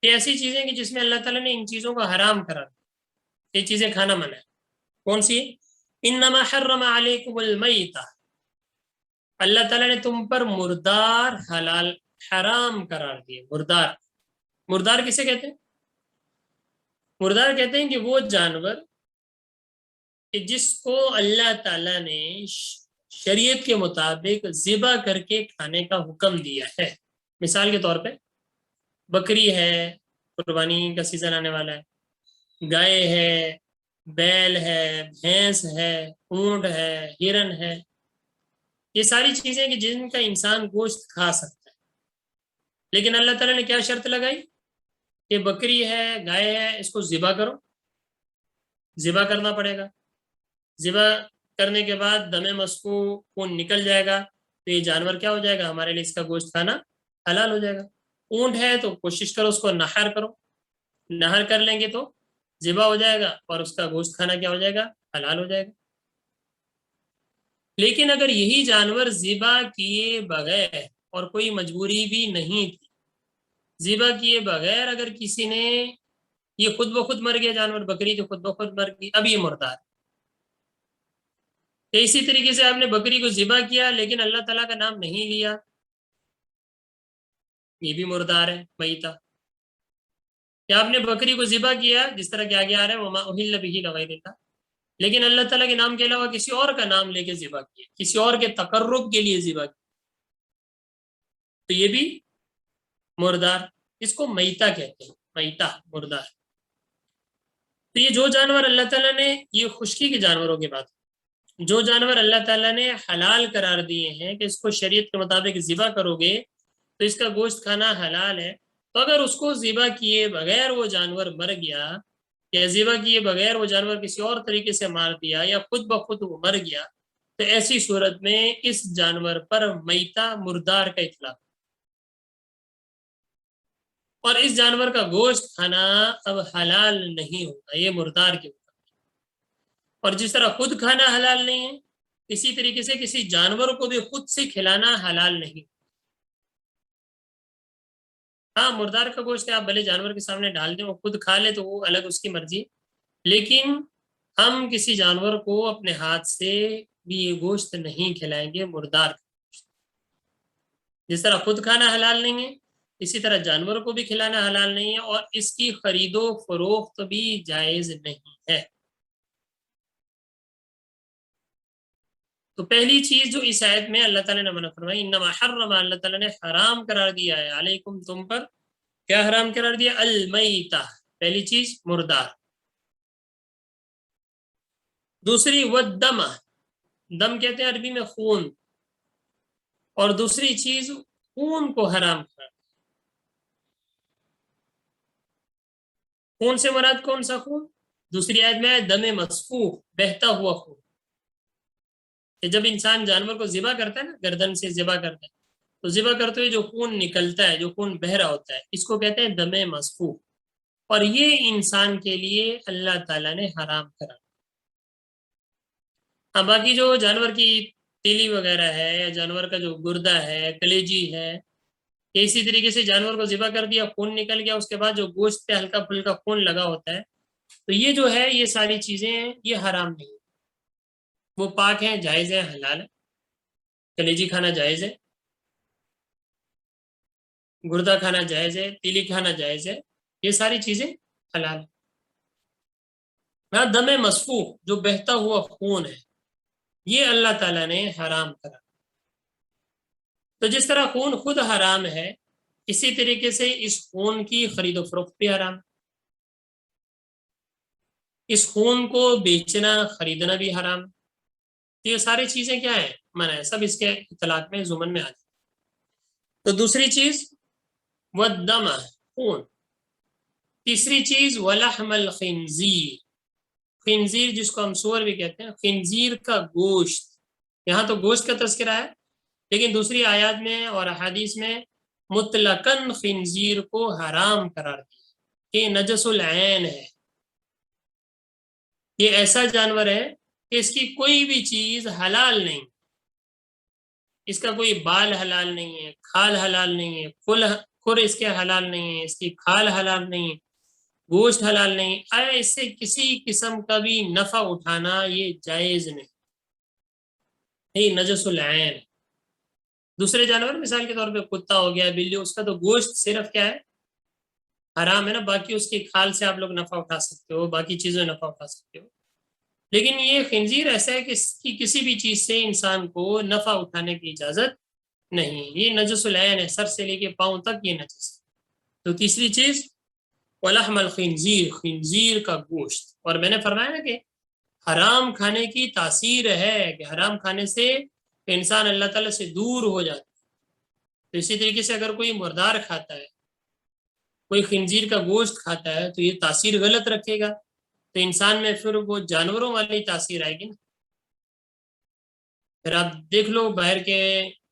کہ ایسی چیزیں کہ جس میں اللہ تعالیٰ نے ان چیزوں کو حرام قرار دیا، یہ چیزیں کھانا منع ہے۔ کون سی؟ انما حرم علیکم المیتہ، اللہ تعالیٰ نے تم پر مردار حرام قرار دیے۔ مردار کسے کہتے ہیں؟ مردار کہتے ہیں کہ وہ جانور کہ جس کو اللہ تعالیٰ نے شریعت کے مطابق ذبح کر کے کھانے کا حکم دیا ہے۔ مثال کے طور پہ بکری ہے، قربانی کا سیزن آنے والا ہے، گائے ہے، بیل ہے، بھینس ہے، اونٹ ہے، ہرن ہے، یہ ساری چیزیں کہ جن کا انسان گوشت کھا سکتا ہے، لیکن اللہ تعالیٰ نے کیا شرط لگائی کہ بکری ہے، گائے ہے، اس کو ذبح کرو، ذبح کرنا پڑے گا، ذبح کرنے کے بعد دم مسفوح خون نکل جائے گا تو یہ جانور کیا ہو جائے گا، ہمارے لیے اس کا گوشت کھانا حلال ہو جائے گا۔ اونٹ ہے تو کوشش کرو اس کو نہر کرو، نہر کر لیں گے تو ذبح ہو جائے گا اور اس کا گوشت کھانا کیا ہو جائے گا، حلال ہو جائے گا۔ لیکن اگر یہی جانور ذبح کیے بغیر، اور کوئی مجبوری بھی نہیں تھی، ذبح کیے بغیر اگر کسی نے، یہ خود بخود مر گیا جانور، بکری جو خود بخود مر گئی، اب یہ مردار ہے۔ اسی طریقے سے آپ نے بکری کو ذبح کیا لیکن اللہ تعالیٰ کا نام نہیں لیا، یہ بھی مردار ہے، میتہ۔ یا آپ نے بکری کو ذبح کیا جس طرح کہ آگے آ رہا ہے وما اہل بہ لغیر اللہ، لیکن اللہ تعالیٰ کے نام کے علاوہ کسی اور کا نام لے کے ذبح کیا، کسی اور کے تقرب کے لیے ذبح کیا، تو یہ بھی مردار، اس کو میتہ کہتے ہیں، میتہ مردار۔ تو یہ جو جانور اللہ تعالیٰ نے، یہ خشکی کے جانوروں کی بات، جو جانور اللہ تعالیٰ نے حلال قرار دیے ہیں کہ اس کو شریعت کے مطابق ذبح کرو گے تو اس کا گوشت کھانا حلال ہے، تو اگر اس کو ذبح کیے بغیر وہ جانور مر گیا، یا ذبح کیے بغیر وہ جانور کسی اور طریقے سے مار دیا، یا خود بخود وہ مر گیا، تو ایسی صورت میں اس جانور پر میتہ مردار کا اطلاق، اور اس جانور کا گوشت کھانا اب حلال نہیں ہوگا، یہ مردار کے اوپر۔ اور جس طرح خود کھانا حلال نہیں ہے، اسی طریقے سے کسی جانور کو بھی خود سے کھلانا حلال نہیں۔ ہاں مردار کا گوشت آپ بھلے جانور کے سامنے ڈال دیں، وہ خود کھا لے تو وہ الگ اس کی مرضی، لیکن ہم کسی جانور کو اپنے ہاتھ سے بھی یہ گوشت نہیں کھلائیں گے، مردار کا گوشت۔ جس طرح خود کھانا حلال نہیں ہے، اسی طرح جانور کو بھی کھلانا حلال نہیں ہے، اور اس کی خرید و فروخت بھی جائز نہیں ہے۔ تو پہلی چیز جو اس آیت میں اللہ تعالیٰ نے منع فرمائی، انما حرم، اللہ تعالیٰ نے حرام قرار دیا ہے، علیکم تم پر، کیا حرام قرار دیا؟ المیتہ، پہلی چیز مردار، دوسری والدم، دم کہتے ہیں عربی میں خون، اور دوسری چیز خون کو حرام قرار دیا۔ خون سے مراد کون سا خون؟ دوسری آیت میں ہے دم مسفوح، بہتا ہوا خون، کہ جب انسان جانور کو ذبح کرتا ہے نا، گردن سے ذبح کرتا ہے تو ذبح کرتے ہوئے جو خون نکلتا ہے، جو خون بہہ رہا ہوتا ہے، اس کو کہتے ہیں دم مسفوح، اور یہ انسان کے لیے اللہ تعالیٰ نے حرام کرا۔ ہاں باقی جو جانور کی تیلی وغیرہ ہے، یا جانور کا جو گردہ ہے، کلیجی ہے، اسی طریقے سے جانور کو ذبح کر دیا، خون نکل گیا، اس کے بعد جو گوشت پہ ہلکا پھلکا خون لگا ہوتا ہے، تو یہ جو ہے، یہ ساری چیزیں یہ حرام نہیں، وہ پاک ہیں، جائز ہیں، حلال ہے۔ کلیجی کھانا جائز ہے، گردہ کھانا جائز ہے، تیلی کھانا جائز ہے، یہ ساری چیزیں حلال ہیں۔ ہاں دم مسفوح، جو بہتا ہوا خون ہے، یہ اللہ تعالیٰ نے حرام کرا۔ تو جس طرح خون خود حرام ہے، اسی طریقے سے اس خون کی خرید و فروخت بھی حرام، اس خون کو بیچنا خریدنا بھی حرام۔ تو یہ ساری چیزیں کیا ہیں؟ منع ہے، سب اس کے اطلاق میں ضمن میں آ جائے۔ تو دوسری چیز والدم، خون. تیسری چیز ولحم الخنزیر، خنزیر جس کو ہم سور بھی کہتے ہیں، خنزیر کا گوشت. یہاں تو گوشت کا تذکرہ ہے، لیکن دوسری آیات میں اور احادیث میں مطلقاً خنزیر کو حرام قرار دیا کہ نجس العین ہے. یہ ایسا جانور ہے کہ اس کی کوئی بھی چیز حلال نہیں، اس کا کوئی بال حلال نہیں ہے، کھال حلال نہیں ہے، کھر اس کے حلال نہیں ہے، اس کی کھال حلال نہیں ہے، گوشت حلال نہیں. اس سے کسی قسم کا بھی نفع اٹھانا یہ جائز نہیں، یہ نجس العین. دوسرے جانور مثال کے طور پہ کتا ہو گیا، بلی، اس کا تو گوشت صرف کیا ہے، حرام ہے نا. باقی اس کی کھال سے آپ لوگ نفع اٹھا سکتے ہو، باقی چیزوں نفع اٹھا سکتے ہو. لیکن یہ خنزیر ایسا ہے کہ اس کی کسی بھی چیز سے انسان کو نفع اٹھانے کی اجازت نہیں. یہ نجس العین ہے، سر سے لے کے پاؤں تک یہ نجس ہے. تو تیسری چیز ولحم الخنزیر، خنزیر کا گوشت. اور میں نے فرمایا نا کہ حرام کھانے کی تاثیر ہے کہ حرام کھانے سے انسان اللہ تعالیٰ سے دور ہو جاتا ہے. تو اسی طریقے سے اگر کوئی مردار کھاتا ہے، کوئی خنزیر کا گوشت کھاتا ہے، تو یہ تاثیر غلط رکھے گا، تو انسان میں پھر وہ جانوروں والی تاثیر آئے گی نا. پھر آپ دیکھ لو باہر کے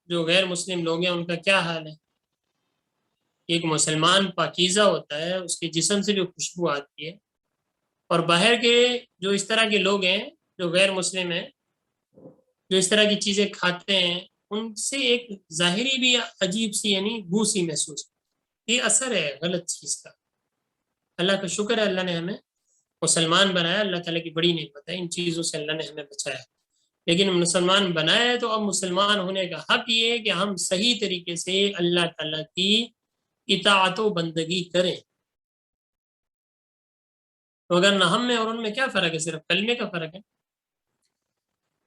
جو غیر مسلم لوگ ہیں ان کا کیا حال ہے. ایک مسلمان پاکیزہ ہوتا ہے، اس کے جسم سے جو خوشبو آتی ہے، اور باہر کے جو اس طرح کے لوگ ہیں جو غیر مسلم ہیں، جو اس طرح کی چیزیں کھاتے ہیں، ان سے ایک ظاہری بھی عجیب سی یعنی بو سی محسوس. یہ اثر ہے غلط چیز کا. اللہ کا شکر ہے اللہ نے ہمیں مسلمان بنایا، اللہ تعالیٰ کی بڑی نعمت ہے، ان چیزوں سے اللہ نے ہمیں بچایا. لیکن مسلمان بنایا ہے تو اب مسلمان ہونے کا حق یہ ہے کہ ہم صحیح طریقے سے اللہ تعالیٰ کی اطاعت و بندگی کریں. تو اگر نہ ہم میں اور ان میں کیا فرق ہے، صرف کلمے کا فرق ہے.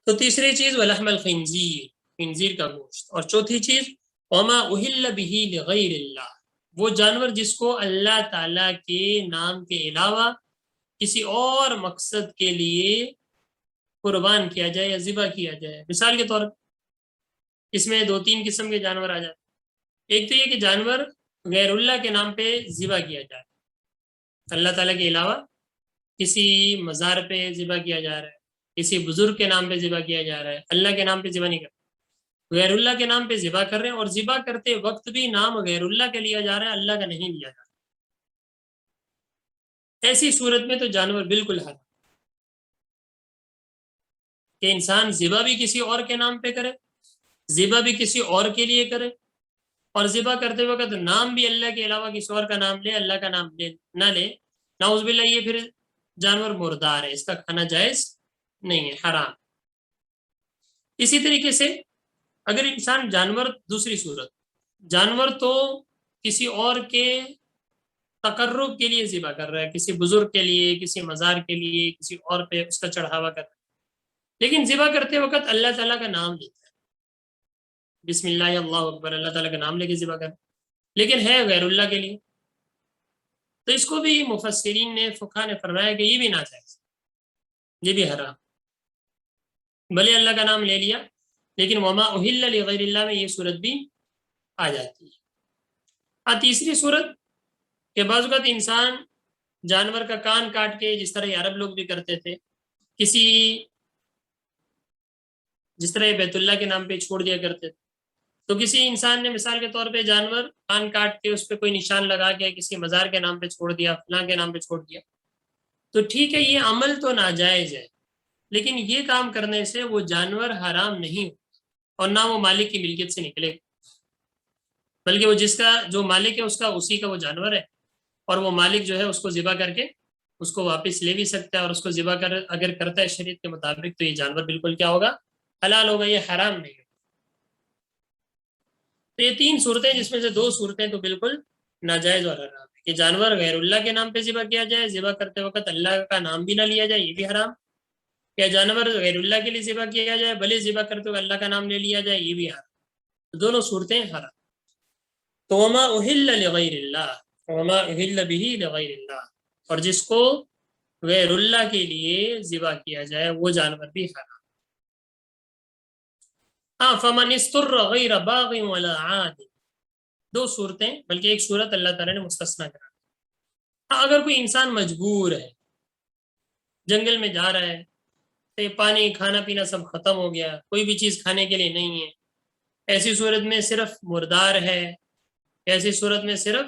تو تیسری چیز ولحم الخنزیر، خنزیر کا گوشت. اور چوتھی چیز وما اہل به لغیر اللہ، وہ جانور جس کو اللہ تعالیٰ کے نام کے علاوہ کسی اور مقصد کے لیے قربان کیا جائے یا ذبح کیا جائے. مثال کے طور پر اس میں 2-3 قسم کے جانور آ جاتے ہیں. ایک تو یہ کہ جانور غیر اللہ کے نام پہ ذبح کیا جائے، اللہ تعالیٰ کے علاوہ کسی مزار پہ ذبح کیا جا رہا ہے، کسی بزرگ کے نام پہ ذبح کیا جا رہا ہے، اللہ کے نام پہ ذبح نہیں کرتے، غیر اللہ کے نام پہ ذبح کر رہے ہیں. اور ذبح کرتے وقت بھی نام غیر اللہ کا لیا جا رہا ہے، اللہ کا نہیں لیا جا رہا. ایسی صورت میں تو جانور بالکل حرام کہ انسان ذبح بھی کسی اور کے نام پہ کرے، ذبح بھی کسی اور کے لیے کرے، اور ذبح کرتے وقت نام بھی اللہ کے علاوہ کسی اور کا نام لے، اللہ کا نام نہ لے. نعوذ باللہ، یہ پھر جانور مردار ہے، اس کا کھانا جائز نہیں ہے، حرام. اسی طریقے سے اگر انسان جانور، دوسری صورت جانور تو کسی اور کے تقرب کے لیے ذبح کر رہا ہے، کسی بزرگ کے لیے، کسی مزار کے لیے، کسی اور پہ اس کا چڑھاوا کر رہا ہے، لیکن ذبح کرتے وقت اللہ تعالیٰ کا نام لیتا ہے، بسم اللہ اللہ اکبر، اللہ تعالیٰ کا نام لے کے ذبح کر، لیکن ہے غیر اللہ کے لیے. تو اس کو بھی مفسرین نے، فقہا نے فرمایا کہ یہ بھی ناجائز، یہ بھی حرام. بھلے اللہ کا نام لے لیا، لیکن وما اہل لغیر اللہ میں یہ صورت بھی آ جاتی ہے. تیسری صورت کہ بعض اوقات انسان جانور کا کان کاٹ کے، جس طرح عرب لوگ بھی کرتے تھے، کسی جس طرح بیت اللہ کے نام پہ چھوڑ دیا کرتے تھے، تو کسی انسان نے مثال کے طور پہ جانور کان کاٹ کے اس پہ کوئی نشان لگا کے کسی مزار کے نام پہ چھوڑ دیا، فلاں کے نام پہ چھوڑ دیا، تو ٹھیک ہے، یہ عمل تو ناجائز ہے، لیکن یہ کام کرنے سے وہ جانور حرام نہیں ہو، اور نہ وہ مالک کی ملکیت سے نکلے، بلکہ وہ جس کا جو مالک ہے اس کا، اسی کا وہ جانور ہے، اور وہ مالک جو ہے اس کو ذبح کر کے اس کو واپس لے بھی سکتا ہے، اور اس کو ذبح کر اگر کرتا ہے شریعت کے مطابق تو یہ جانور بالکل کیا ہوگا، حلال ہوگا، یہ حرام نہیں ہوگا. تو یہ 3 صورتیں، جس میں سے 2 صورتیں تو بالکل ناجائز اور حرام ہے کہ جانور غیر اللہ کے نام پہ ذبح کیا جائے، ذبح کرتے وقت اللہ کا نام بھی نہ لیا جائے، یہ بھی حرام. یا جانور غیر اللہ کے لیے ذبح کیا جائے، بھلے ذبح کرتے وقت اللہ کا نام لے لیا جائے، یہ بھی حرام. دونوں صورتیں حرام. تو وما اہل لغیر اللہ، وما اہل به لغیر اللہ، اور جس کو غیر اللہ کے لیے ذبح کیا جائے وہ جانور بھی حرام. فمن استر غیر باغ ولا عاد، دو صورتیں، بلکہ ایک صورت اللہ تعالیٰ نے مستثنا کرا. ہاں اگر کوئی انسان مجبور ہے، جنگل میں جا رہا ہے، تو پانی کھانا پینا سب ختم ہو گیا، کوئی بھی چیز کھانے کے لیے نہیں ہے، ایسی صورت میں صرف مردار ہے، ایسی صورت میں صرف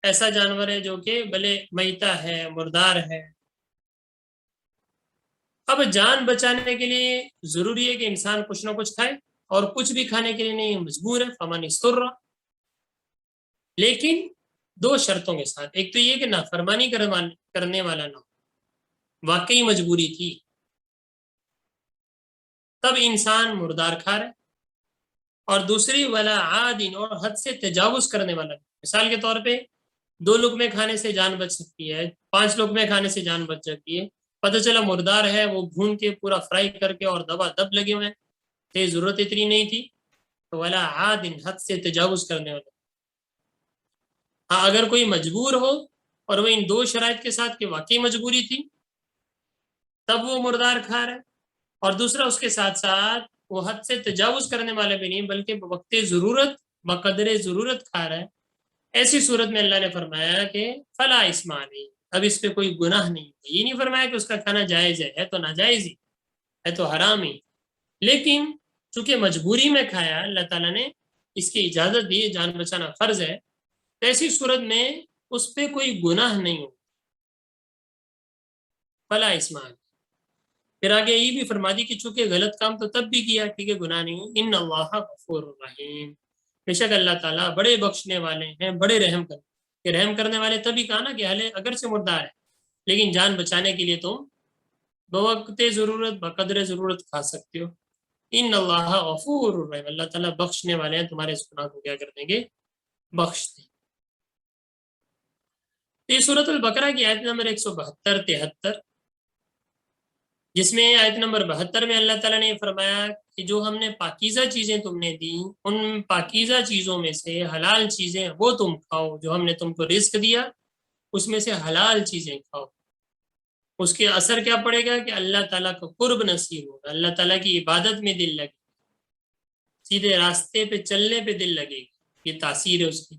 ایسا جانور ہے جو کہ بھلے میتا ہے، مردار ہے. اب جان بچانے کے لیے ضروری ہے کہ انسان کچھ نہ کچھ کھائے، اور کچھ بھی کھانے کے لیے نہیں ہے، مجبور ہے، فمن استر. لیکن دو شرطوں کے ساتھ. ایک تو یہ کہ نافرمانی کرنے والا نہ ہو، واقعی مجبوری تھی تب انسان مردار کھا رہا ہے. اور دوسری ولا عادن، اور حد سے تجاوز کرنے والا. مثال کے طور پہ 2 لقمے کھانے سے جان بچ سکتی ہے، 5 لقمے کھانے سے جان بچ جاتی ہے، پتہ چلا مردار ہے، وہ بھون کے پورا فرائی کر کے اور دبا دب لگے ہوئے ہیں، ضرورت اتنی نہیں تھی. تو ولا عادن، حد سے تجاوز کرنے والا. ہاں اگر کوئی مجبور ہو اور وہ ان 2 شرائط کے ساتھ کہ واقعی مجبوری تھی تب وہ مردار کھا رہا ہے، اور دوسرا اس کے ساتھ ساتھ وہ حد سے تجاوز کرنے والے بھی نہیں بلکہ بوقت ضرورت بقدر ضرورت کھا رہا ہے، ایسی صورت میں اللہ نے فرمایا کہ فلا اسم علیہ، اب اس پہ کوئی گناہ نہیں. یہ نہیں فرمایا کہ اس کا کھانا جائز ہے تو ناجائز ہی ہے، تو حرام ہی. لیکن چونکہ مجبوری میں کھایا، اللہ تعالیٰ نے اس کی اجازت دی، جان بچانا فرض ہے، تو ایسی صورت میں اس پہ کوئی گناہ نہیں ہو. فلا اسم علیہ. پھر آگے یہ بھی فرما دی کہ چونکہ غلط کام تو تب بھی کیا، ٹھیک ہے، گناہ نہیں. ان اللہ غفور الرحیم، بے شک اللہ تعالیٰ بڑے بخشنے والے ہیں، بڑے رحم کرنے. کہ رحم کرنے والے تبھی کہا نا کہ اگر سے مردار ہے لیکن جان بچانے کے لیے تم بوقت ضرورت بقدر ضرورت کھا سکتے ہو. ان اللہ غفور الرحیم، اللہ تعالیٰ بخشنے والے ہیں، تمہارے اس گناہ کو کیا کر دیں گے، بخش دیں. یہ سورۃ البقرہ کی آیت نمبر 172-73، جس میں آیت نمبر 72 میں اللہ تعالیٰ نے فرمایا کہ جو ہم نے پاکیزہ چیزیں تم نے دی، ان پاکیزہ چیزوں میں سے حلال چیزیں وہ تم کھاؤ، جو ہم نے تم کو رزق دیا اس میں سے حلال چیزیں کھاؤ. اس کے اثر کیا پڑے گا کہ اللہ تعالیٰ کو قرب نصیب ہوگا، اللہ تعالیٰ کی عبادت میں دل لگے، سیدھے راستے پہ چلنے پہ دل لگے گی، یہ تاثیر ہے اس کی.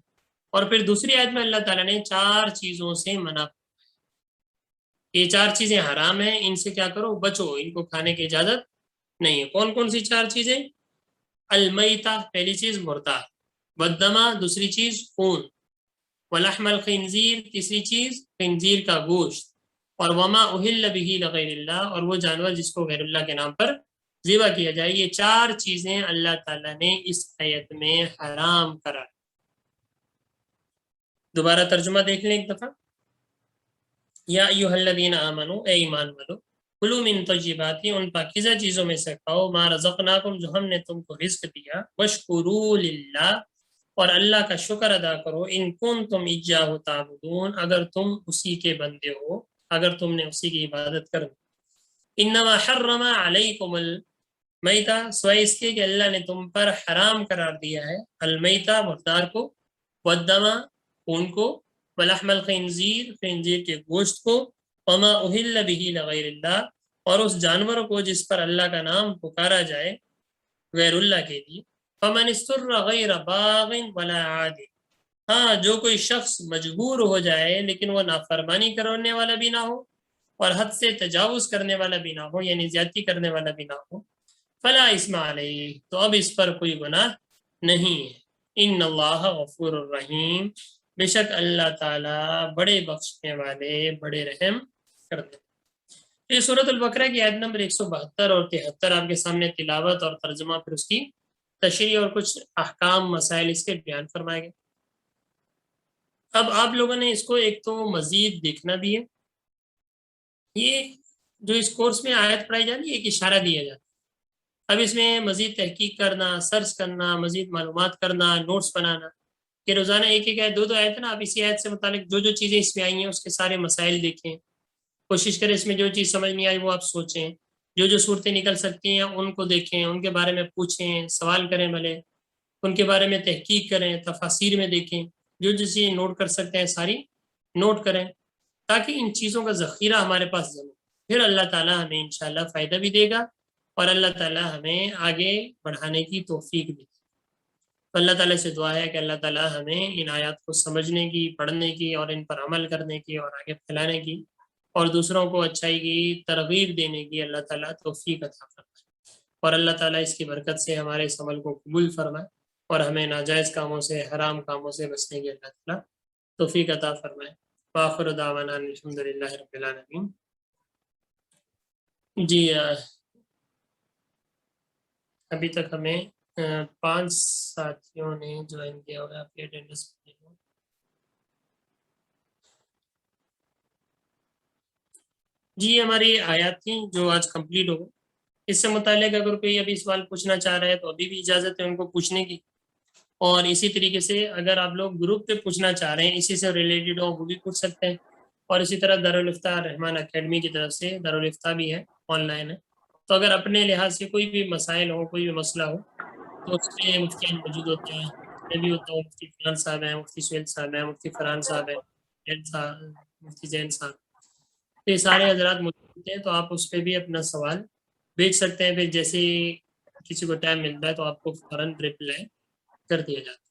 اور پھر دوسری آیت میں اللہ تعالیٰ نے 4 چیزوں سے منع، یہ 4 چیزیں حرام ہیں، ان سے کیا کرو، بچو، ان کو کھانے کی اجازت نہیں ہے. کون کون سی 4 چیزیں؟ المیتہ، پہلی چیز مردار، والدمہ، دوسری چیز خون، ولحم الخنزیر، تیسری چیز خنزیر کا گوشت، اور وما اہل بہ لغیر اللہ، اور وہ جانور جس کو غیر اللہ کے نام پر ذبح کیا جائے. یہ 4 چیزیں اللہ تعالیٰ نے اس آیت میں حرام کرا. دوبارہ ترجمہ دیکھ لیں ایک دفعہ. یا ایھا الذین آمنو، اے ایمان والو، کلوا من طیبات، ان پاکیزہ چیزوں میں سے کھاؤ، ما رزقناکم، جو ہم نے تم کو رزق دیا، واشکروا للہ، اور اللہ کا شکر ادا کرو، ان کنتم ایاہ تعبدون، اگر تم اسی کے بندے ہو، اگر تم نے اسی کی عبادت کرو. انما حرم علیکم المیتہ، سوائے اس کے کہ اللہ نے تم پر حرام قرار دیا ہے المیتہ، مردار کو، والدمہ، خون کو، ولحم الخنزیر، خنزیر کے گوشت کو، وما اہل بہ لغیر اللہ، اور اس جانور کو جس پر اللہ کا نام پکارا جائے غیر اللہ کے لیے. فمن استر غیر باغ ولا عاد، ہاں جو کوئی شخص مجبور ہو جائے لیکن وہ نافرمانی کرنے والا بھی نہ ہو اور حد سے تجاوز کرنے والا بھی نہ ہو، یعنی زیادتی کرنے والا بھی نہ ہو، فلا اسم علیہ، تو اب اس پر کوئی گناہ نہیں ہے. ان اللہ غفور الرحیم، بے شک اللہ تعالیٰ بڑے بخشنے والے، بڑے رحم کرتے. یہ سورۃ البقرہ کی آیت نمبر 172 اور 73 آپ کے سامنے تلاوت اور ترجمہ، پھر اس کی تشریح اور کچھ احکام مسائل اس کے بیان فرمائے گئے. اب آپ لوگوں نے اس کو ایک تو مزید دیکھنا بھی ہے. یہ جو اس کورس میں آیت پڑھائی جاتی ہے ایک اشارہ دیا جاتا ہے، اب اس میں مزید تحقیق کرنا، سرچ کرنا، مزید معلومات کرنا، نوٹس بنانا، کہ روزانہ ایک ایک آیت، دو آیت ہے نا، آپ اسی آیت سے متعلق جو جو چیزیں اس میں آئی ہیں اس کے سارے مسائل دیکھیں، کوشش کریں اس میں جو چیز سمجھ نہیں آئی وہ آپ سوچیں، جو جو صورتیں نکل سکتی ہیں ان کو دیکھیں، ان کے بارے میں پوچھیں، سوال کریں، بھلے ان کے بارے میں تحقیق کریں، تفاسیر میں دیکھیں، جو جو چیزیں نوٹ کر سکتے ہیں ساری نوٹ کریں، تاکہ ان چیزوں کا ذخیرہ ہمارے پاس جمع. پھر اللہ تعالیٰ ہمیں انشاءاللہ فائدہ بھی دے گا اور اللہ تعالیٰ ہمیں آگے بڑھانے کی توفیق بھی. اللہ تعالیٰ سے دعا ہے کہ اللہ تعالیٰ ہمیں ان آیات کو سمجھنے کی، پڑھنے کی اور ان پر عمل کرنے کی اور آگے پھیلانے کی اور دوسروں کو اچھائی کی ترغیب دینے کی اللہ تعالیٰ توفیق عطا فرمائے، اور اللہ تعالیٰ اس کی برکت سے ہمارے اس عمل کو قبول فرمائے اور ہمیں ناجائز کاموں سے، حرام کاموں سے بچنے کی اللہ تعالیٰ توفیق عطا فرمائے۔ وآخر دعوانا الحمد للہ رب العالمین۔ جی ابھی تک ہمیں 5 ساتھیوں نے جوائن کیا ہوا ہے، آپ کی اٹینڈنس جی ہماری آیات تھیں جو آج کمپلیٹ ہو گئی۔ اس سے متعلق اگر کوئی ابھی سوال پوچھنا چاہ رہا ہے تو ابھی بھی اجازت ہے ان کو پوچھنے کی، اور اسی طریقے سے اگر آپ لوگ گروپ پہ پوچھنا چاہ رہے ہیں اسی سے ریلیٹڈ ہو وہ بھی پوچھ سکتے ہیں، اور اسی طرح دارالفتہ رحمان اکیڈمی کی طرف سے دارالفتہ بھی ہے، آن لائن ہے، تو اگر اپنے لحاظ سے کوئی بھی مسائل ہو، کوئی بھی مسئلہ ہو تو اس پہ مفتیان موجود ہوتے ہیں، میں بھی ہوتا ہوں، مفتی فرحان صاحب ہیں، مفتی سہیل صاحب ہیں، مفتی فرحان صاحب ہیں، مفتی زین صاحب، تو یہ سارے حضرات موجود ہوتے ہیں، تو آپ اس پہ بھی اپنا سوال بھیج سکتے ہیں، پھر جیسے کسی کو ٹائم ملتا ہے تو آپ کو فوراً رپلائی کر دیا جاتا ہے،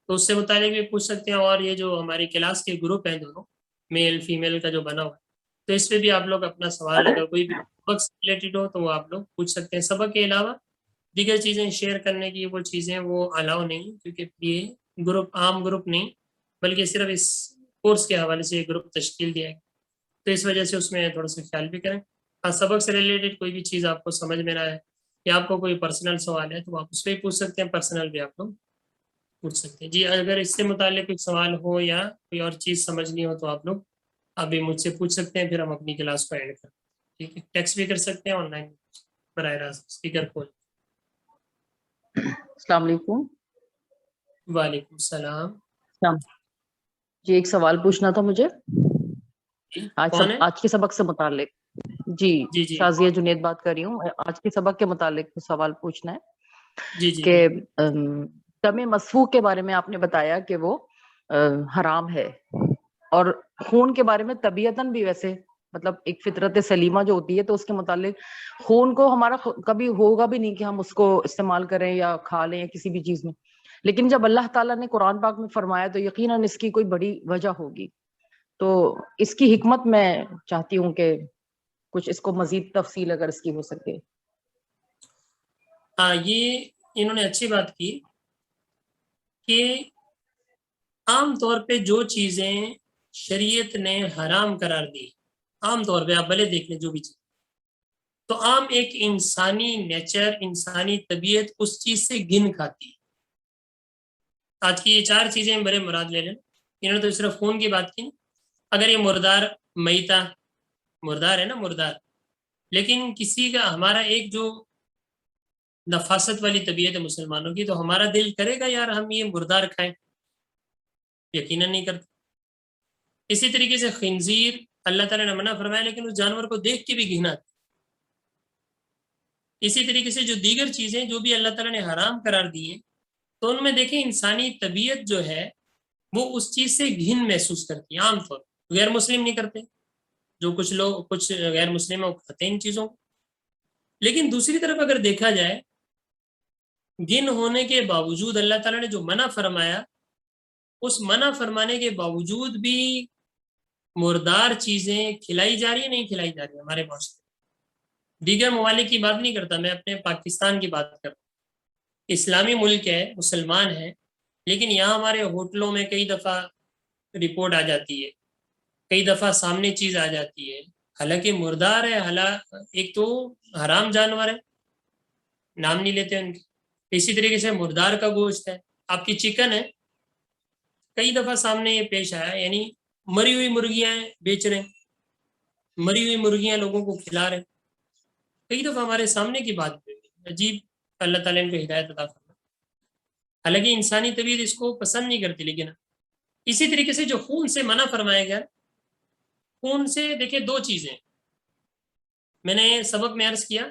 تو اس سے متعلق بھی پوچھ سکتے ہیں۔ اور یہ جو ہماری کلاس کے گروپ ہیں دونوں، میل فیمیل کا جو بنا ہوا ہے، تو اس پہ بھی آپ لوگ اپنا سوال اگر کوئی بھی سبق سے ریلیٹڈ ہو تو وہ آپ لوگ پوچھ سکتے ہیں۔ سبق کے علاوہ دیگر چیزیں شیئر کرنے کی وہ چیزیں وہ الاؤ نہیں، کیونکہ یہ گروپ عام گروپ نہیں بلکہ صرف اس کورس کے حوالے سے یہ گروپ تشکیل دیا ہے، تو اس وجہ سے اس میں تھوڑا سا خیال بھی کریں۔ سبق سے ریلیٹڈ کوئی بھی چیز آپ کو سمجھ میں نہ آئے یا آپ کو کوئی پرسنل سوال ہے تو آپ اس پہ پوچھ سکتے ہیں، پرسنل بھی آپ لوگ پوچھ سکتے ہیں۔ جی اگر اس سے متعلق کوئی سوال ہو یا کوئی اور چیز سمجھنی ہو تو آپ لوگ ابھی مجھ سے پوچھ سکتے ہیں، پھر ہم اپنی کلاس کو اینڈ کریں، ٹھیک ہے؟ ٹیکسٹ بھی کر سکتے ہیں، آن لائن براہ راست اسپیکر کھول۔ السلام علیکم۔ وعلیکم السلام۔ جی ایک سوال پوچھنا تھا مجھے کون ہے؟ آج کے سبق سے متعلق۔ جی جی جی شازیہ جنید بات کر رہی ہوں، آج کے سبق کے متعلق سوال پوچھنا ہے جی جی کہ دم مسفوح کے بارے میں آپ نے بتایا کہ وہ حرام ہے، اور خون کے بارے میں طبیعتاً بھی ویسے مطلب ایک فطرت سلیمہ جو ہوتی ہے تو اس کے متعلق خون کو ہمارا کبھی ہوگا بھی نہیں کہ ہم اس کو استعمال کریں یا کھا لیں یا کسی بھی چیز میں، لیکن جب اللہ تعالیٰ نے قرآن پاک میں فرمایا تو یقیناً اس کی کوئی بڑی وجہ ہوگی، تو اس کی حکمت میں چاہتی ہوں کہ کچھ اس کو مزید تفصیل اگر اس کی ہو سکے۔ ہاں یہ انہوں نے اچھی بات کی کہ عام طور پہ جو چیزیں شریعت نے حرام قرار دی، عام طور پہ آپ بھلے دیکھ لیں جو بھی چیز، تو عام ایک انسانی نیچر، انسانی طبیعت اس چیز سے گھن کھاتی ہے۔ آج کی یہ 4 چیزیں بڑے مراد لے لیں، انہوں نے تو صرف خون کی بات کی، اگر یہ مردار میتا مردار ہے نا، مردار، لیکن کسی کا ہمارا ایک جو نفاست والی طبیعت ہے مسلمانوں کی، تو ہمارا دل کرے گا یار ہم یہ مردار کھائیں؟ یقیناً نہیں کرتے۔ اسی طریقے سے خنزیر اللہ تعالیٰ نے منع فرمایا لیکن اس جانور کو دیکھ کے بھی گھن آتی۔ اسی طریقے سے جو دیگر چیزیں جو بھی اللہ تعالیٰ نے حرام قرار دی ہیں تو ان میں دیکھیں انسانی طبیعت جو ہے وہ اس چیز سے گھن محسوس کرتی ہے، عام طور پر غیر مسلم نہیں کرتے، جو کچھ لوگ کچھ غیر مسلم ہیں وہ کھاتے ہیں ان چیزوں کو، لیکن دوسری طرف اگر دیکھا جائے گن ہونے کے باوجود اللہ تعالیٰ نے جو منع فرمایا اس منع فرمانے کے باوجود بھی مردار چیزیں کھلائی جا رہی ہیں، نہیں کھلائی جا رہی ہیں ہمارے معاشرے میں۔ دیگر ممالک کی بات نہیں کرتا میں، اپنے پاکستان کی بات کرتا ہوں، اسلامی ملک ہے، مسلمان ہے، لیکن یہاں ہمارے ہوٹلوں میں کئی دفعہ رپورٹ آ جاتی ہے، کئی دفعہ سامنے چیز آ جاتی ہے، حالانکہ مردار ہے، ایک تو حرام جانور ہے، نام نہیں لیتے ان کے، اسی طریقے سے مردار کا گوشت ہے، آپ کی چکن ہے، کئی دفعہ سامنے یہ پیش آیا، یعنی مری ہوئی مرغیاں بیچ رہے ہیں، مری ہوئی مرغیاں لوگوں کو کھلا رہے ہیں، کئی دفعہ ہمارے سامنے کی بات ہوئی، عجیب، اللہ تعالیٰ ان کو ہدایت عطا فرمائے، حالانکہ انسانی طبیعت اس کو پسند نہیں کرتی۔ لیکن اسی طریقے سے جو خون سے منع فرمایا گیا، خون سے دیکھیں 2 چیزیں میں نے سبق میں عرض کیا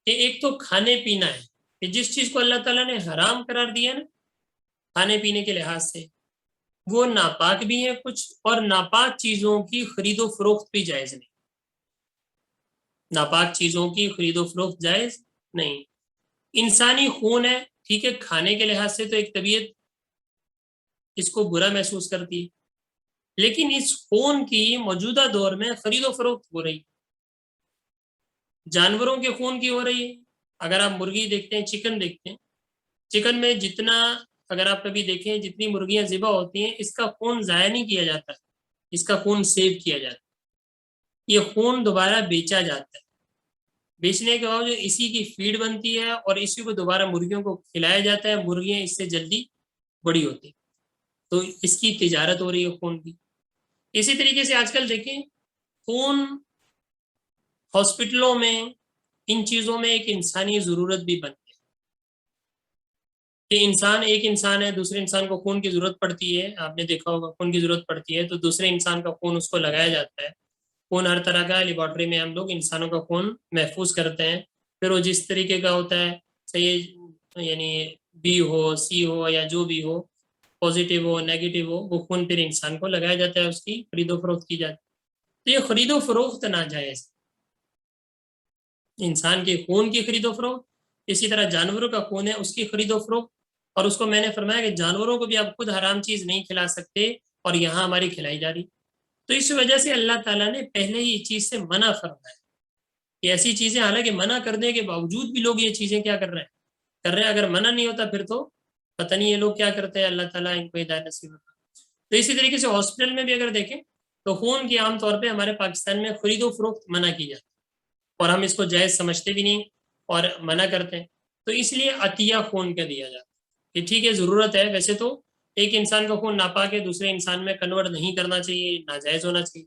کہ ایک تو کھانے پینا ہے، کہ جس چیز کو اللہ تعالیٰ نے حرام قرار دیا نا کھانے پینے کے لحاظ سے، وہ ناپاک بھی ہیں کچھ، اور ناپاک چیزوں کی خرید و فروخت بھی جائز نہیں، ناپاک چیزوں کی خرید و فروخت جائز نہیں۔ انسانی خون ہے ٹھیک ہے کھانے کے لحاظ سے تو ایک طبیعت اس کو برا محسوس کرتی ہے، لیکن اس خون کی موجودہ دور میں خرید و فروخت ہو رہی، جانوروں کے خون کی ہو رہی ہے۔ اگر آپ مرغی دیکھتے ہیں، چکن دیکھتے ہیں، چکن میں جتنا اگر آپ کبھی دیکھیں جتنی مرغیاں ذبح ہوتی ہیں اس کا خون ضائع نہیں کیا جاتا، اس کا خون سیو کیا جاتا ہے، یہ خون دوبارہ بیچا جاتا ہے، بیچنے کے بعد اسی کی فیڈ بنتی ہے اور اسی کو دوبارہ مرغیوں کو کھلایا جاتا ہے، مرغیاں اس سے جلدی بڑی ہوتی ہیں، تو اس کی تجارت ہو رہی ہے خون کی۔ اسی طریقے سے آج کل دیکھیں خون ہاسپٹلوں میں ان چیزوں میں ایک انسانی ضرورت بھی بن گئی کہ انسان ایک انسان ہے، دوسرے انسان کو خون کی ضرورت پڑتی ہے، آپ نے دیکھا ہوگا خون کی ضرورت پڑتی ہے تو دوسرے انسان کا خون اس کو لگایا جاتا ہے، خون ہر طرح کا لیبارٹری میں ہم لوگ انسانوں کا خون محفوظ کرتے ہیں، پھر وہ جس طریقے کا ہوتا ہے صحیح یعنی بی ہو سی ہو یا جو بھی ہو پازیٹیو ہو نیگیٹو ہو وہ خون پھر انسان کو لگایا جاتا ہے، اس کی خرید و فروخت کی جاتی ہے۔ تو یہ خرید و فروخت ناجائز، انسان کے خون کی خرید و فروخت، اسی طرح جانوروں کا خون ہے اس کی خرید و فروخت، اور اس کو میں نے فرمایا کہ جانوروں کو بھی آپ خود حرام چیز نہیں کھلا سکتے اور یہاں ہماری کھلائی جا رہی، تو اس وجہ سے اللہ تعالیٰ نے پہلے ہی اس چیز سے منع فرمایا کہ ایسی چیزیں حالانکہ منع کرنے کے باوجود بھی لوگ یہ چیزیں کیا کر رہے ہیں، اگر منع نہیں ہوتا پھر تو پتہ نہیں یہ لوگ کیا کرتے ہیں، اللہ تعالیٰ ان کو ہدایت نصیب کرتا۔ تو اسی طریقے سے ہاسپٹل میں بھی اگر دیکھیں تو خون کی عام طور پہ ہمارے پاکستان میں خرید و فروخت منع کی جاتی ہے اور ہم اس کو جائز سمجھتے بھی نہیں اور منع کرتے ہیں، تو اس لیے عطیہ خون کا دیا جاتا ہے کہ ٹھیک ہے ضرورت ہے، ویسے تو ایک انسان کا خون ناپاک ہے دوسرے انسان میں کنورٹ نہیں کرنا چاہیے، ناجائز ہونا چاہیے،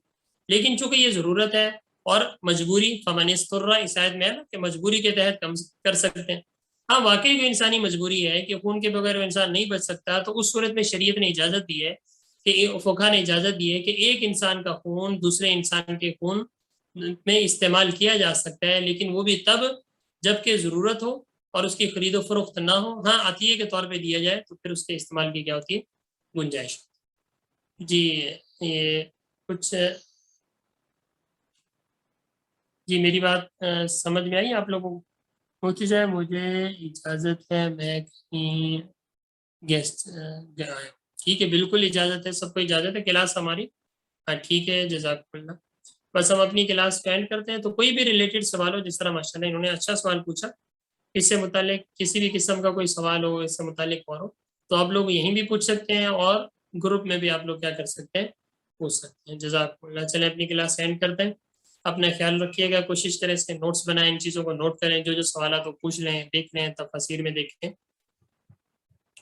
لیکن چونکہ یہ ضرورت ہے اور مجبوری فمن اضطر اس آیت میں ہے نا کہ مجبوری کے تحت کم کر سکتے ہیں۔ ہاں واقعی جو انسانی مجبوری ہے کہ خون کے بغیر وہ انسان نہیں بچ سکتا، تو اس صورت میں شریعت نے اجازت دی ہے کہ فقہا نے اجازت دی ہے کہ ایک انسان کا خون دوسرے انسان کے خون میں استعمال کیا جا سکتا ہے، لیکن وہ بھی تب جب کہ ضرورت ہو اور اس کی خرید و فروخت نہ ہو، ہاں عطیے کے طور پہ دیا جائے تو پھر اس کے استعمال کی کیا ہوتی ہے گنجائش۔ جی یہ کچھ جی میری بات سمجھ میں آئی آپ لوگوں کو؟ کوشش ہے مجھے اجازت ہے میں کہیں گیسٹ آیا، ٹھیک ہے بالکل اجازت ہے، سب کو اجازت ہے، کلاس ہماری ہاں ٹھیک ہے جزاک اللہ۔ بس ہم اپنی کلاس کو اینڈ کرتے ہیں، تو کوئی بھی ریلیٹڈ سوال ہو جس طرح ماشاءاللہ انہوں نے اچھا سوال پوچھا، اس سے متعلق کسی بھی قسم کا کوئی سوال ہو اس سے متعلق اور ہو تو آپ لوگ یہیں بھی پوچھ سکتے ہیں اور گروپ میں بھی آپ لوگ کیا کر سکتے ہیں پوچھ سکتے ہیں۔ جزاک اللہ، چلیں اپنی کلاس اینڈ کرتے ہیں، اپنا خیال رکھیے گا، کوشش کریں اس کے نوٹس بنائیں، ان چیزوں کو نوٹ کریں، جو سوالات وہ پوچھ لیں دیکھ لیں تفاسیر میں دیکھیں،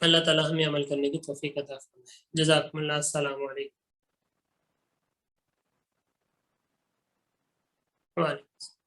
اللہ تعالی ہمیں عمل کرنے کی توفیق عطا فرمائے۔ جزاکم اللہ، السلام علیکم۔ وعلیکم